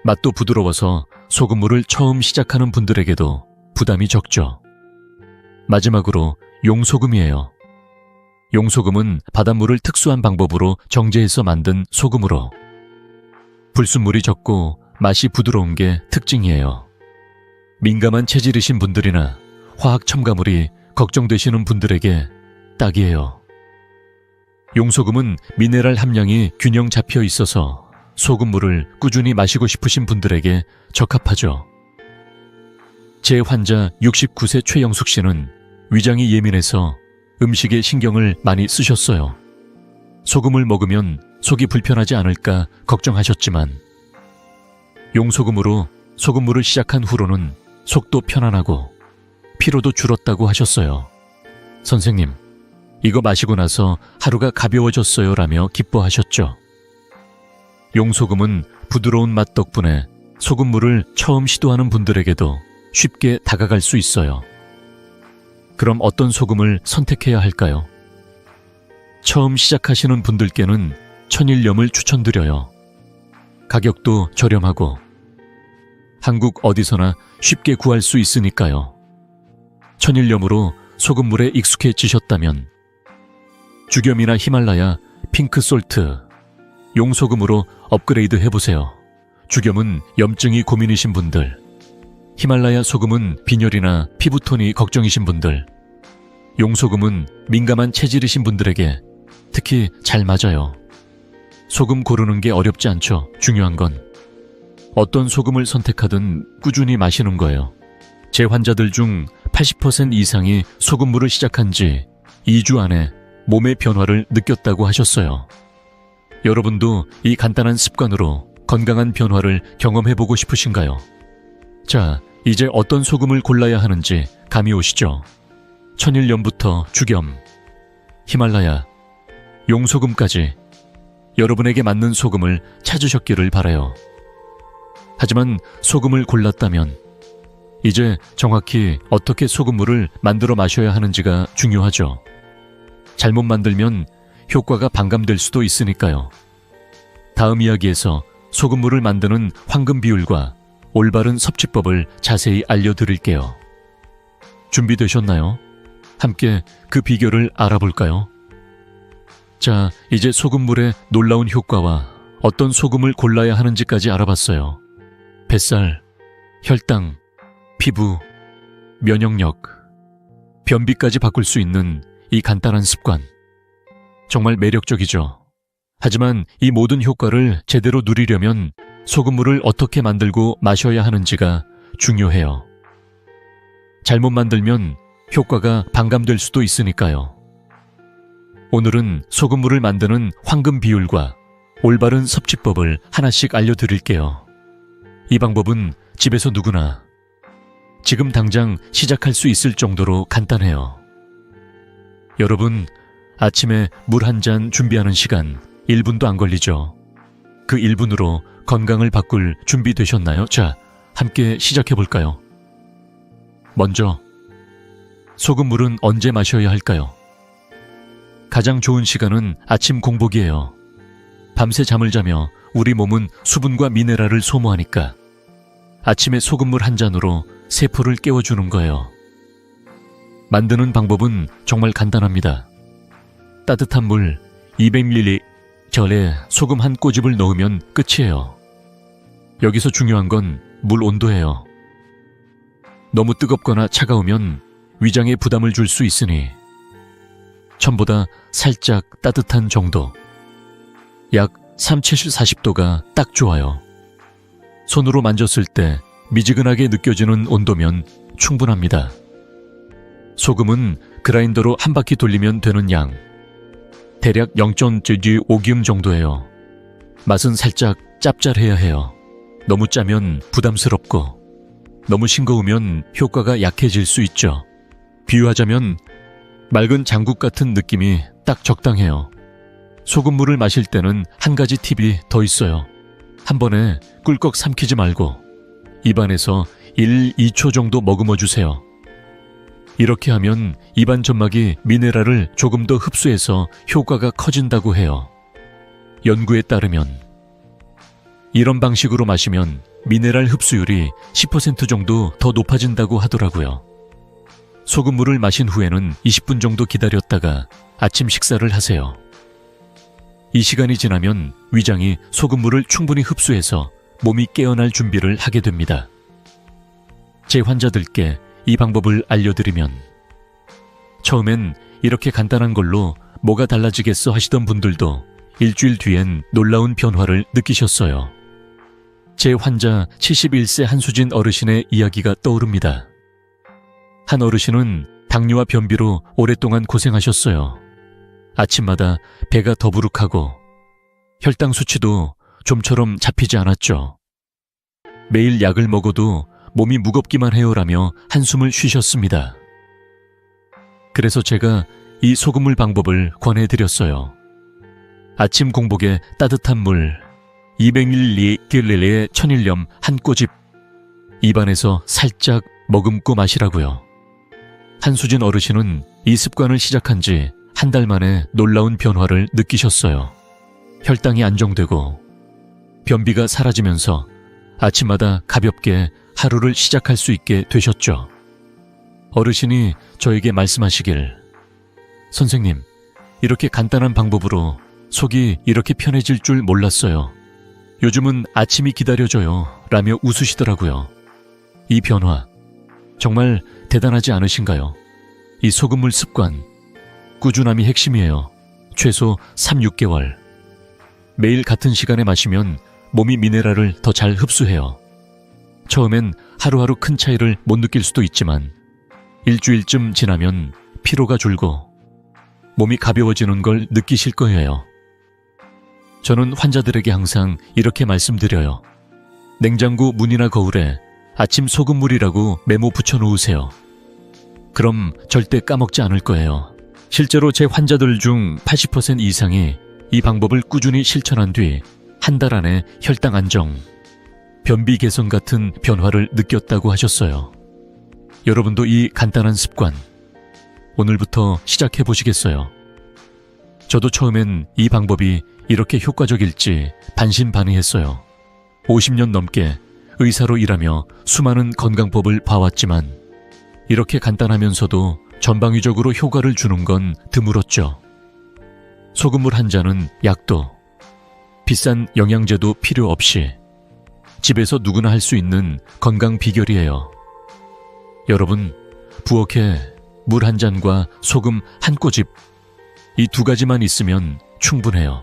맛도 부드러워서 소금물을 처음 시작하는 분들에게도 부담이 적죠. 마지막으로 용소금이에요. 용소금은 바닷물을 특수한 방법으로 정제해서 만든 소금으로 불순물이 적고 맛이 부드러운 게 특징이에요. 민감한 체질이신 분들이나 화학 첨가물이 걱정되시는 분들에게 딱이에요. 용소금은 미네랄 함량이 균형 잡혀 있어서 소금물을 꾸준히 마시고 싶으신 분들에게 적합하죠. 제 환자 69세 최영숙 씨는 위장이 예민해서 음식에 신경을 많이 쓰셨어요. 소금을 먹으면 속이 불편하지 않을까 걱정하셨지만 용소금으로 소금물을 시작한 후로는 속도 편안하고 피로도 줄었다고 하셨어요. 선생님, 이거 마시고 나서 하루가 가벼워졌어요 라며 기뻐하셨죠. 용소금은 부드러운 맛 덕분에 소금물을 처음 시도하는 분들에게도 쉽게 다가갈 수 있어요. 그럼 어떤 소금을 선택해야 할까요? 처음 시작하시는 분들께는 천일염을 추천드려요. 가격도 저렴하고 한국 어디서나 쉽게 구할 수 있으니까요. 천일염으로 소금물에 익숙해지셨다면 죽염이나 히말라야, 핑크솔트, 용소금으로 업그레이드 해보세요. 죽염은 염증이 고민이신 분들, 히말라야 소금은 빈혈이나 피부톤이 걱정이신 분들, 용소금은 민감한 체질이신 분들에게 특히 잘 맞아요. 소금 고르는 게 어렵지 않죠. 중요한 건 어떤 소금을 선택하든 꾸준히 마시는 거예요. 제 환자들 중 80% 이상이 소금물을 시작한 지 2주 안에 몸의 변화를 느꼈다고 하셨어요. 여러분도 이 간단한 습관으로 건강한 변화를 경험해보고 싶으신가요? 자, 이제 어떤 소금을 골라야 하는지 감이 오시죠? 천일염부터 죽염, 히말라야, 용소금까지 여러분에게 맞는 소금을 찾으셨기를 바라요. 하지만 소금을 골랐다면 이제 정확히 어떻게 소금물을 만들어 마셔야 하는지가 중요하죠. 잘못 만들면 효과가 반감될 수도 있으니까요. 다음 이야기에서 소금물을 만드는 황금 비율과 올바른 섭취법을 자세히 알려드릴게요. 준비되셨나요? 함께 그 비결을 알아볼까요? 자, 이제 소금물의 놀라운 효과와 어떤 소금을 골라야 하는지까지 알아봤어요. 뱃살, 혈당, 피부, 면역력, 변비까지 바꿀 수 있는 이 간단한 습관. 정말 매력적이죠. 하지만 이 모든 효과를 제대로 누리려면 소금물을 어떻게 만들고 마셔야 하는지가 중요해요. 잘못 만들면 효과가 반감될 수도 있으니까요. 오늘은 소금물을 만드는 황금 비율과 올바른 섭취법을 하나씩 알려드릴게요. 이 방법은 집에서 누구나 지금 당장 시작할 수 있을 정도로 간단해요. 여러분, 아침에 물 한 잔 준비하는 시간 1분도 안 걸리죠. 그 1분으로 건강을 바꿀 준비 되셨나요? 자, 함께 시작해볼까요? 먼저, 소금물은 언제 마셔야 할까요? 가장 좋은 시간은 아침 공복이에요. 밤새 잠을 자며 우리 몸은 수분과 미네랄을 소모하니까 아침에 소금물 한 잔으로 세포를 깨워주는 거예요. 만드는 방법은 정말 간단합니다. 따뜻한 물 200ml 절에 소금 한 꼬집을 넣으면 끝이에요. 여기서 중요한 건 물 온도예요. 너무 뜨겁거나 차가우면 위장에 부담을 줄 수 있으니 전보다 살짝 따뜻한 정도, 약 370-40도가 딱 좋아요. 손으로 만졌을 때 미지근하게 느껴지는 온도면 충분합니다. 소금은 그라인더로 한 바퀴 돌리면 되는 양, 대략 0.5기움 정도예요. 맛은 살짝 짭짤해야 해요. 너무 짜면 부담스럽고 너무 싱거우면 효과가 약해질 수 있죠. 비유하자면 맑은 장국 같은 느낌이 딱 적당해요. 소금물을 마실 때는 한 가지 팁이 더 있어요. 한 번에 꿀꺽 삼키지 말고 입안에서 1-2초 정도 머금어 주세요. 이렇게 하면 입안 점막이 미네랄을 조금 더 흡수해서 효과가 커진다고 해요. 연구에 따르면 이런 방식으로 마시면 미네랄 흡수율이 10% 정도 더 높아진다고 하더라고요. 소금물을 마신 후에는 20분 정도 기다렸다가 아침 식사를 하세요. 이 시간이 지나면 위장이 소금물을 충분히 흡수해서 몸이 깨어날 준비를 하게 됩니다. 제 환자들께 이 방법을 알려드리면 처음엔 이렇게 간단한 걸로 뭐가 달라지겠어 하시던 분들도 일주일 뒤엔 놀라운 변화를 느끼셨어요. 제 환자 71세 한수진 어르신의 이야기가 떠오릅니다. 한 어르신은 당뇨와 변비로 오랫동안 고생하셨어요. 아침마다 배가 더부룩하고 혈당 수치도 좀처럼 잡히지 않았죠. 매일 약을 먹어도 몸이 무겁기만 해요라며 한숨을 쉬셨습니다. 그래서 제가 이 소금물 방법을 권해드렸어요. 아침 공복에 따뜻한 물 200ml의 천일염 한 꼬집 입안에서 살짝 머금고 마시라고요. 한수진 어르신은 이 습관을 시작한 지 한 달 만에 놀라운 변화를 느끼셨어요. 혈당이 안정되고 변비가 사라지면서 아침마다 가볍게 하루를 시작할 수 있게 되셨죠. 어르신이 저에게 말씀하시길, 선생님, 이렇게 간단한 방법으로 속이 이렇게 편해질 줄 몰랐어요. 요즘은 아침이 기다려져요. 라며 웃으시더라고요. 이 변화, 정말 대단하지 않으신가요? 이 소금물 습관, 꾸준함이 핵심이에요. 최소 3, 6개월. 매일 같은 시간에 마시면 몸이 미네랄을 더 잘 흡수해요. 처음엔 하루하루 큰 차이를 못 느낄 수도 있지만 일주일쯤 지나면 피로가 줄고 몸이 가벼워지는 걸 느끼실 거예요. 저는 환자들에게 항상 이렇게 말씀드려요. 냉장고 문이나 거울에 아침 소금물이라고 메모 붙여놓으세요. 그럼 절대 까먹지 않을 거예요. 실제로 제 환자들 중 80% 이상이 이 방법을 꾸준히 실천한 뒤 한 달 안에 혈당 안정, 변비 개선 같은 변화를 느꼈다고 하셨어요. 여러분도 이 간단한 습관, 오늘부터 시작해 보시겠어요? 저도 처음엔 이 방법이 이렇게 효과적일지 반신반의했어요. 50년 넘게 의사로 일하며 수많은 건강법을 봐왔지만 이렇게 간단하면서도 전방위적으로 효과를 주는 건 드물었죠. 소금물 한 잔은 약도, 비싼 영양제도 필요 없이 집에서 누구나 할 수 있는 건강 비결이에요. 여러분, 부엌에 물 한 잔과 소금 한 꼬집, 이 두 가지만 있으면 충분해요.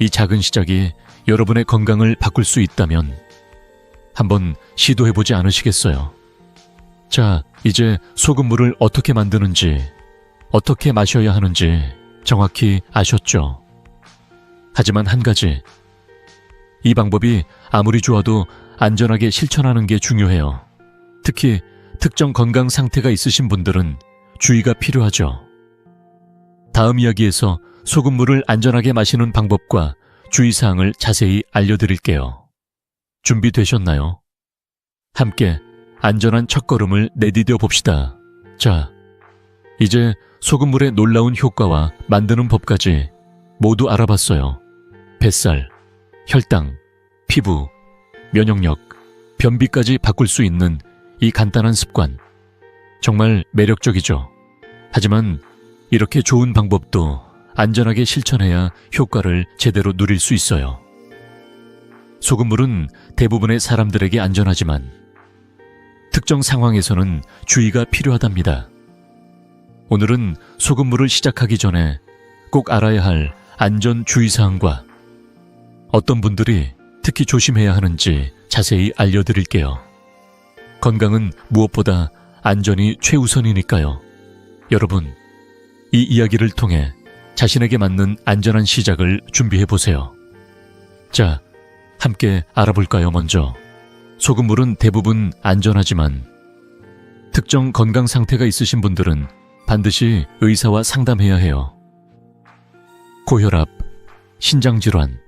이 작은 시작이 여러분의 건강을 바꿀 수 있다면 한번 시도해보지 않으시겠어요? 자, 이제 소금물을 어떻게 만드는지, 어떻게 마셔야 하는지 정확히 아셨죠? 하지만 한 가지, 이 방법이 아무리 좋아도 안전하게 실천하는 게 중요해요. 특히 특정 건강 상태가 있으신 분들은 주의가 필요하죠. 다음 이야기에서 소금물을 안전하게 마시는 방법과 주의사항을 자세히 알려드릴게요. 준비되셨나요? 함께 안전한 첫걸음을 내디뎌 봅시다. 자, 이제 소금물의 놀라운 효과와 만드는 법까지 모두 알아봤어요. 뱃살, 혈당, 피부, 면역력, 변비까지 바꿀 수 있는 이 간단한 습관, 정말 매력적이죠. 하지만 이렇게 좋은 방법도 안전하게 실천해야 효과를 제대로 누릴 수 있어요. 소금물은 대부분의 사람들에게 안전하지만 특정 상황에서는 주의가 필요하답니다. 오늘은 소금물을 시작하기 전에 꼭 알아야 할 안전 주의사항과 어떤 분들이 특히 조심해야 하는지 자세히 알려드릴게요. 건강은 무엇보다 안전이 최우선이니까요. 여러분, 이 이야기를 통해 자신에게 맞는 안전한 시작을 준비해보세요. 자, 함께 알아볼까요? 먼저, 소금물은 대부분 안전하지만 특정 건강 상태가 있으신 분들은 반드시 의사와 상담해야 해요. 고혈압, 신장질환,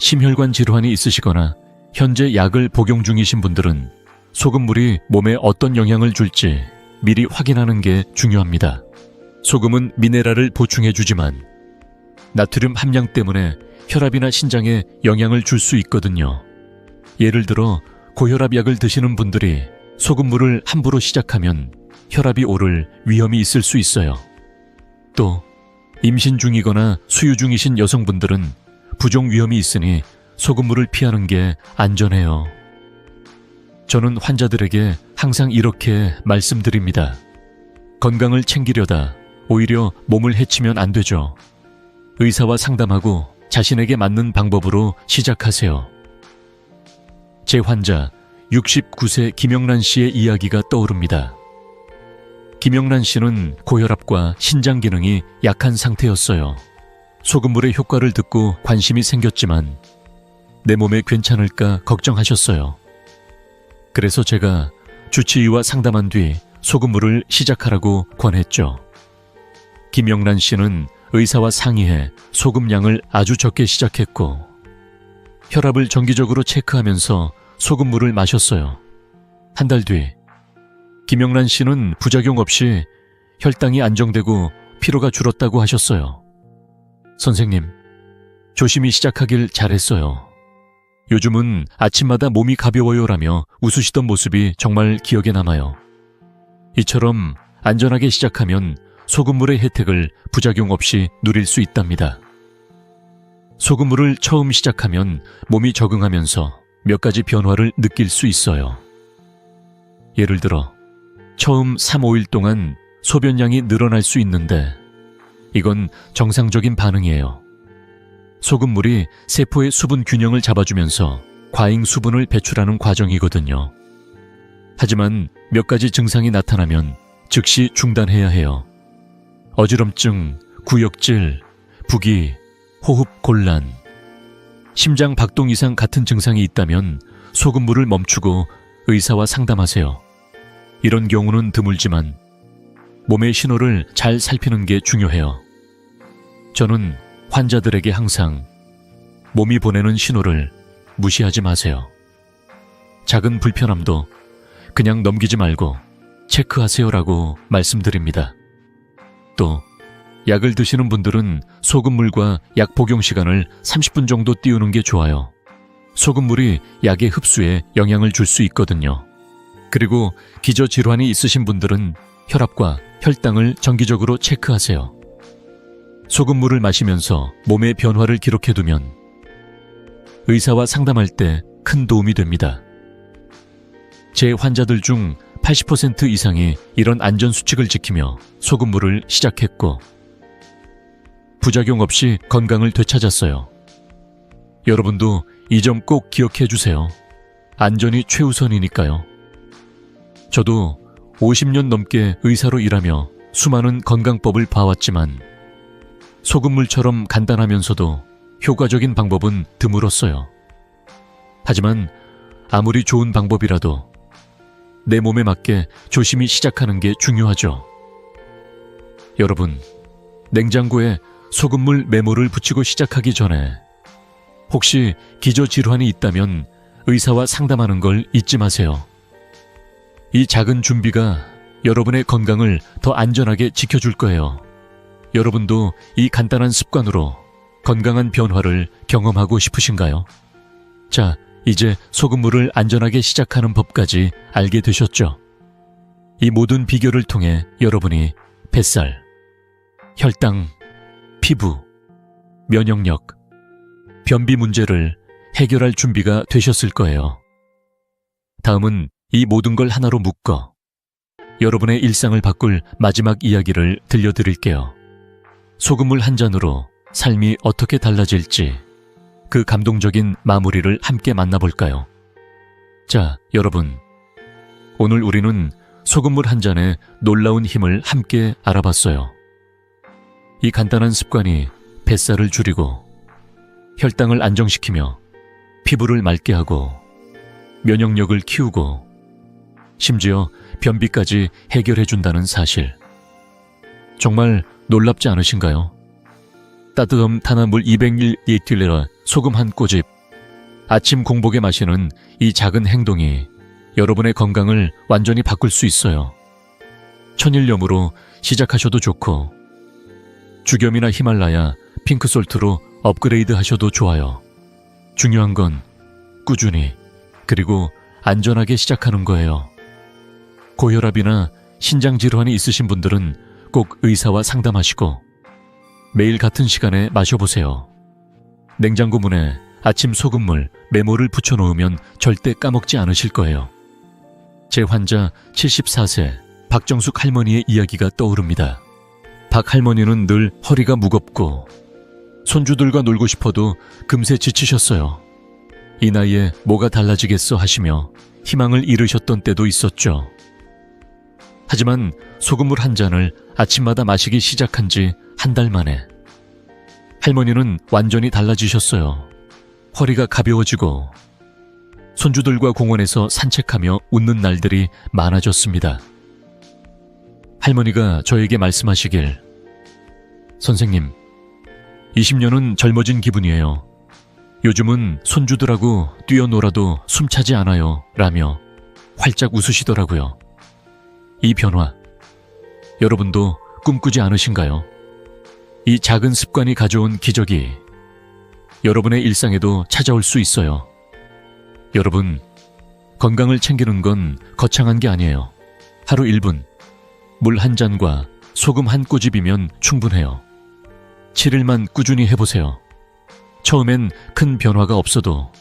심혈관 질환이 있으시거나 현재 약을 복용 중이신 분들은 소금물이 몸에 어떤 영향을 줄지 미리 확인하는 게 중요합니다. 소금은 미네랄을 보충해주지만 나트륨 함량 때문에 혈압이나 신장에 영향을 줄 수 있거든요. 예를 들어 고혈압 약을 드시는 분들이 소금물을 함부로 시작하면 혈압이 오를 위험이 있을 수 있어요. 또 임신 중이거나 수유 중이신 여성분들은 부종 위험이 있으니 소금물을 피하는 게 안전해요. 저는 환자들에게 항상 이렇게 말씀드립니다. 건강을 챙기려다 오히려 몸을 해치면 안 되죠. 의사와 상담하고 자신에게 맞는 방법으로 시작하세요. 제 환자 69세 김영란 씨의 이야기가 떠오릅니다. 김영란 씨는 고혈압과 신장 기능이 약한 상태였어요. 소금물의 효과를 듣고 관심이 생겼지만 내 몸에 괜찮을까 걱정하셨어요. 그래서 제가 주치의와 상담한 뒤 소금물을 시작하라고 권했죠. 김영란 씨는 의사와 상의해 소금량을 아주 적게 시작했고 혈압을 정기적으로 체크하면서 소금물을 마셨어요. 한 달 뒤 김영란 씨는 부작용 없이 혈당이 안정되고 피로가 줄었다고 하셨어요. 선생님, 조심히 시작하길 잘했어요. 요즘은 아침마다 몸이 가벼워요라며 웃으시던 모습이 정말 기억에 남아요. 이처럼 안전하게 시작하면 소금물의 혜택을 부작용 없이 누릴 수 있답니다. 소금물을 처음 시작하면 몸이 적응하면서 몇 가지 변화를 느낄 수 있어요. 예를 들어 처음 3, 5일 동안 소변량이 늘어날 수 있는데 이건 정상적인 반응이에요. 소금물이 세포의 수분 균형을 잡아주면서 과잉 수분을 배출하는 과정이거든요. 하지만 몇 가지 증상이 나타나면 즉시 중단해야 해요. 어지럼증, 구역질, 부기, 호흡 곤란, 심장 박동 이상 같은 증상이 있다면 소금물을 멈추고 의사와 상담하세요. 이런 경우는 드물지만 몸의 신호를 잘 살피는 게 중요해요. 저는 환자들에게 항상 몸이 보내는 신호를 무시하지 마세요. 작은 불편함도 그냥 넘기지 말고 체크하세요라고 말씀드립니다. 또 약을 드시는 분들은 소금물과 약 복용 시간을 30분 정도 띄우는 게 좋아요. 소금물이 약의 흡수에 영향을 줄 수 있거든요. 그리고 기저질환이 있으신 분들은 혈압과 혈당을 정기적으로 체크하세요. 소금물을 마시면서 몸의 변화를 기록해두면 의사와 상담할 때 큰 도움이 됩니다. 제 환자들 중 80% 이상이 이런 안전수칙을 지키며 소금물을 시작했고 부작용 없이 건강을 되찾았어요. 여러분도 이 점 꼭 기억해 주세요. 안전이 최우선이니까요. 저도 50년 넘게 의사로 일하며 수많은 건강법을 봐왔지만 소금물처럼 간단하면서도 효과적인 방법은 드물었어요. 하지만 아무리 좋은 방법이라도 내 몸에 맞게 조심히 시작하는 게 중요하죠. 여러분, 냉장고에 소금물 메모를 붙이고 시작하기 전에 혹시 기저질환이 있다면 의사와 상담하는 걸 잊지 마세요. 이 작은 준비가 여러분의 건강을 더 안전하게 지켜줄 거예요. 여러분도 이 간단한 습관으로 건강한 변화를 경험하고 싶으신가요? 자, 이제 소금물을 안전하게 시작하는 법까지 알게 되셨죠? 이 모든 비결을 통해 여러분이 뱃살, 혈당, 피부, 면역력, 변비 문제를 해결할 준비가 되셨을 거예요. 다음은 이 모든 걸 하나로 묶어 여러분의 일상을 바꿀 마지막 이야기를 들려드릴게요. 소금물 한 잔으로 삶이 어떻게 달라질지 그 감동적인 마무리를 함께 만나볼까요? 자, 여러분. 오늘 우리는 소금물 한 잔의 놀라운 힘을 함께 알아봤어요. 이 간단한 습관이 뱃살을 줄이고 혈당을 안정시키며 피부를 맑게 하고 면역력을 키우고 심지어 변비까지 해결해준다는 사실. 정말 놀랍지 않으신가요? 따뜻한 탄화물 200ml 소금 한 꼬집, 아침 공복에 마시는 이 작은 행동이 여러분의 건강을 완전히 바꿀 수 있어요. 천일염으로 시작하셔도 좋고 죽염이나 히말라야, 핑크솔트로 업그레이드 하셔도 좋아요. 중요한 건 꾸준히 그리고 안전하게 시작하는 거예요. 고혈압이나 신장질환이 있으신 분들은 꼭 의사와 상담하시고 매일 같은 시간에 마셔보세요. 냉장고 문에 아침 소금물 메모를 붙여놓으면 절대 까먹지 않으실 거예요. 제 환자 74세 박정숙 할머니의 이야기가 떠오릅니다. 박 할머니는 늘 허리가 무겁고 손주들과 놀고 싶어도 금세 지치셨어요. 이 나이에 뭐가 달라지겠어 하시며 희망을 잃으셨던 때도 있었죠. 하지만 소금물 한 잔을 아침마다 마시기 시작한 지 한 달 만에 할머니는 완전히 달라지셨어요. 허리가 가벼워지고 손주들과 공원에서 산책하며 웃는 날들이 많아졌습니다. 할머니가 저에게 말씀하시길, 선생님, 20년은 젊어진 기분이에요. 요즘은 손주들하고 뛰어놀아도 숨차지 않아요. 라며 활짝 웃으시더라고요. 이 변화, 여러분도 꿈꾸지 않으신가요? 이 작은 습관이 가져온 기적이 여러분의 일상에도 찾아올 수 있어요. 여러분, 건강을 챙기는 건 거창한 게 아니에요. 하루 1분, 물 한 잔과 소금 한 꼬집이면 충분해요. 7일만 꾸준히 해보세요. 처음엔 큰 변화가 없어도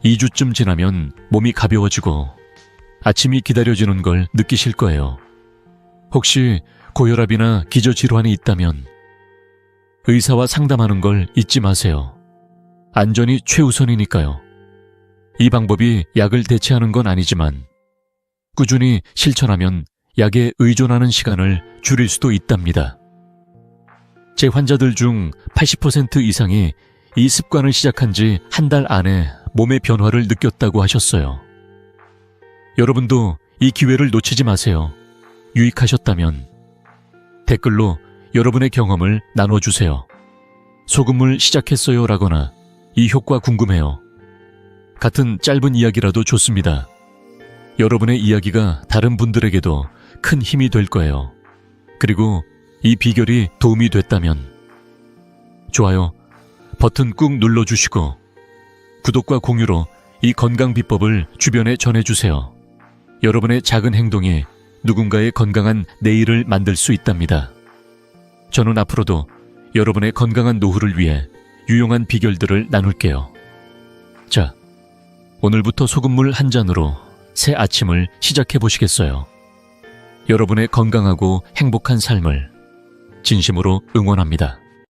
2주쯤 지나면 몸이 가벼워지고 아침이 기다려지는 걸 느끼실 거예요. 혹시 고혈압이나 기저질환이 있다면 의사와 상담하는 걸 잊지 마세요. 안전이 최우선이니까요. 이 방법이 약을 대체하는 건 아니지만 꾸준히 실천하면 약에 의존하는 시간을 줄일 수도 있답니다. 제 환자들 중 80% 이상이 이 습관을 시작한 지 한 달 안에 몸의 변화를 느꼈다고 하셨어요. 여러분도 이 기회를 놓치지 마세요. 유익하셨다면 댓글로 여러분의 경험을 나눠주세요. 소금물 시작했어요 라거나 이 효과 궁금해요. 같은 짧은 이야기라도 좋습니다. 여러분의 이야기가 다른 분들에게도 큰 힘이 될 거예요. 그리고 이 비결이 도움이 됐다면 좋아요 버튼 꾹 눌러주시고 구독과 공유로 이 건강 비법을 주변에 전해주세요. 여러분의 작은 행동이 누군가의 건강한 내일을 만들 수 있답니다. 저는 앞으로도 여러분의 건강한 노후를 위해 유용한 비결들을 나눌게요. 자, 오늘부터 소금물 한 잔으로 새 아침을 시작해 보시겠어요? 여러분의 건강하고 행복한 삶을 진심으로 응원합니다.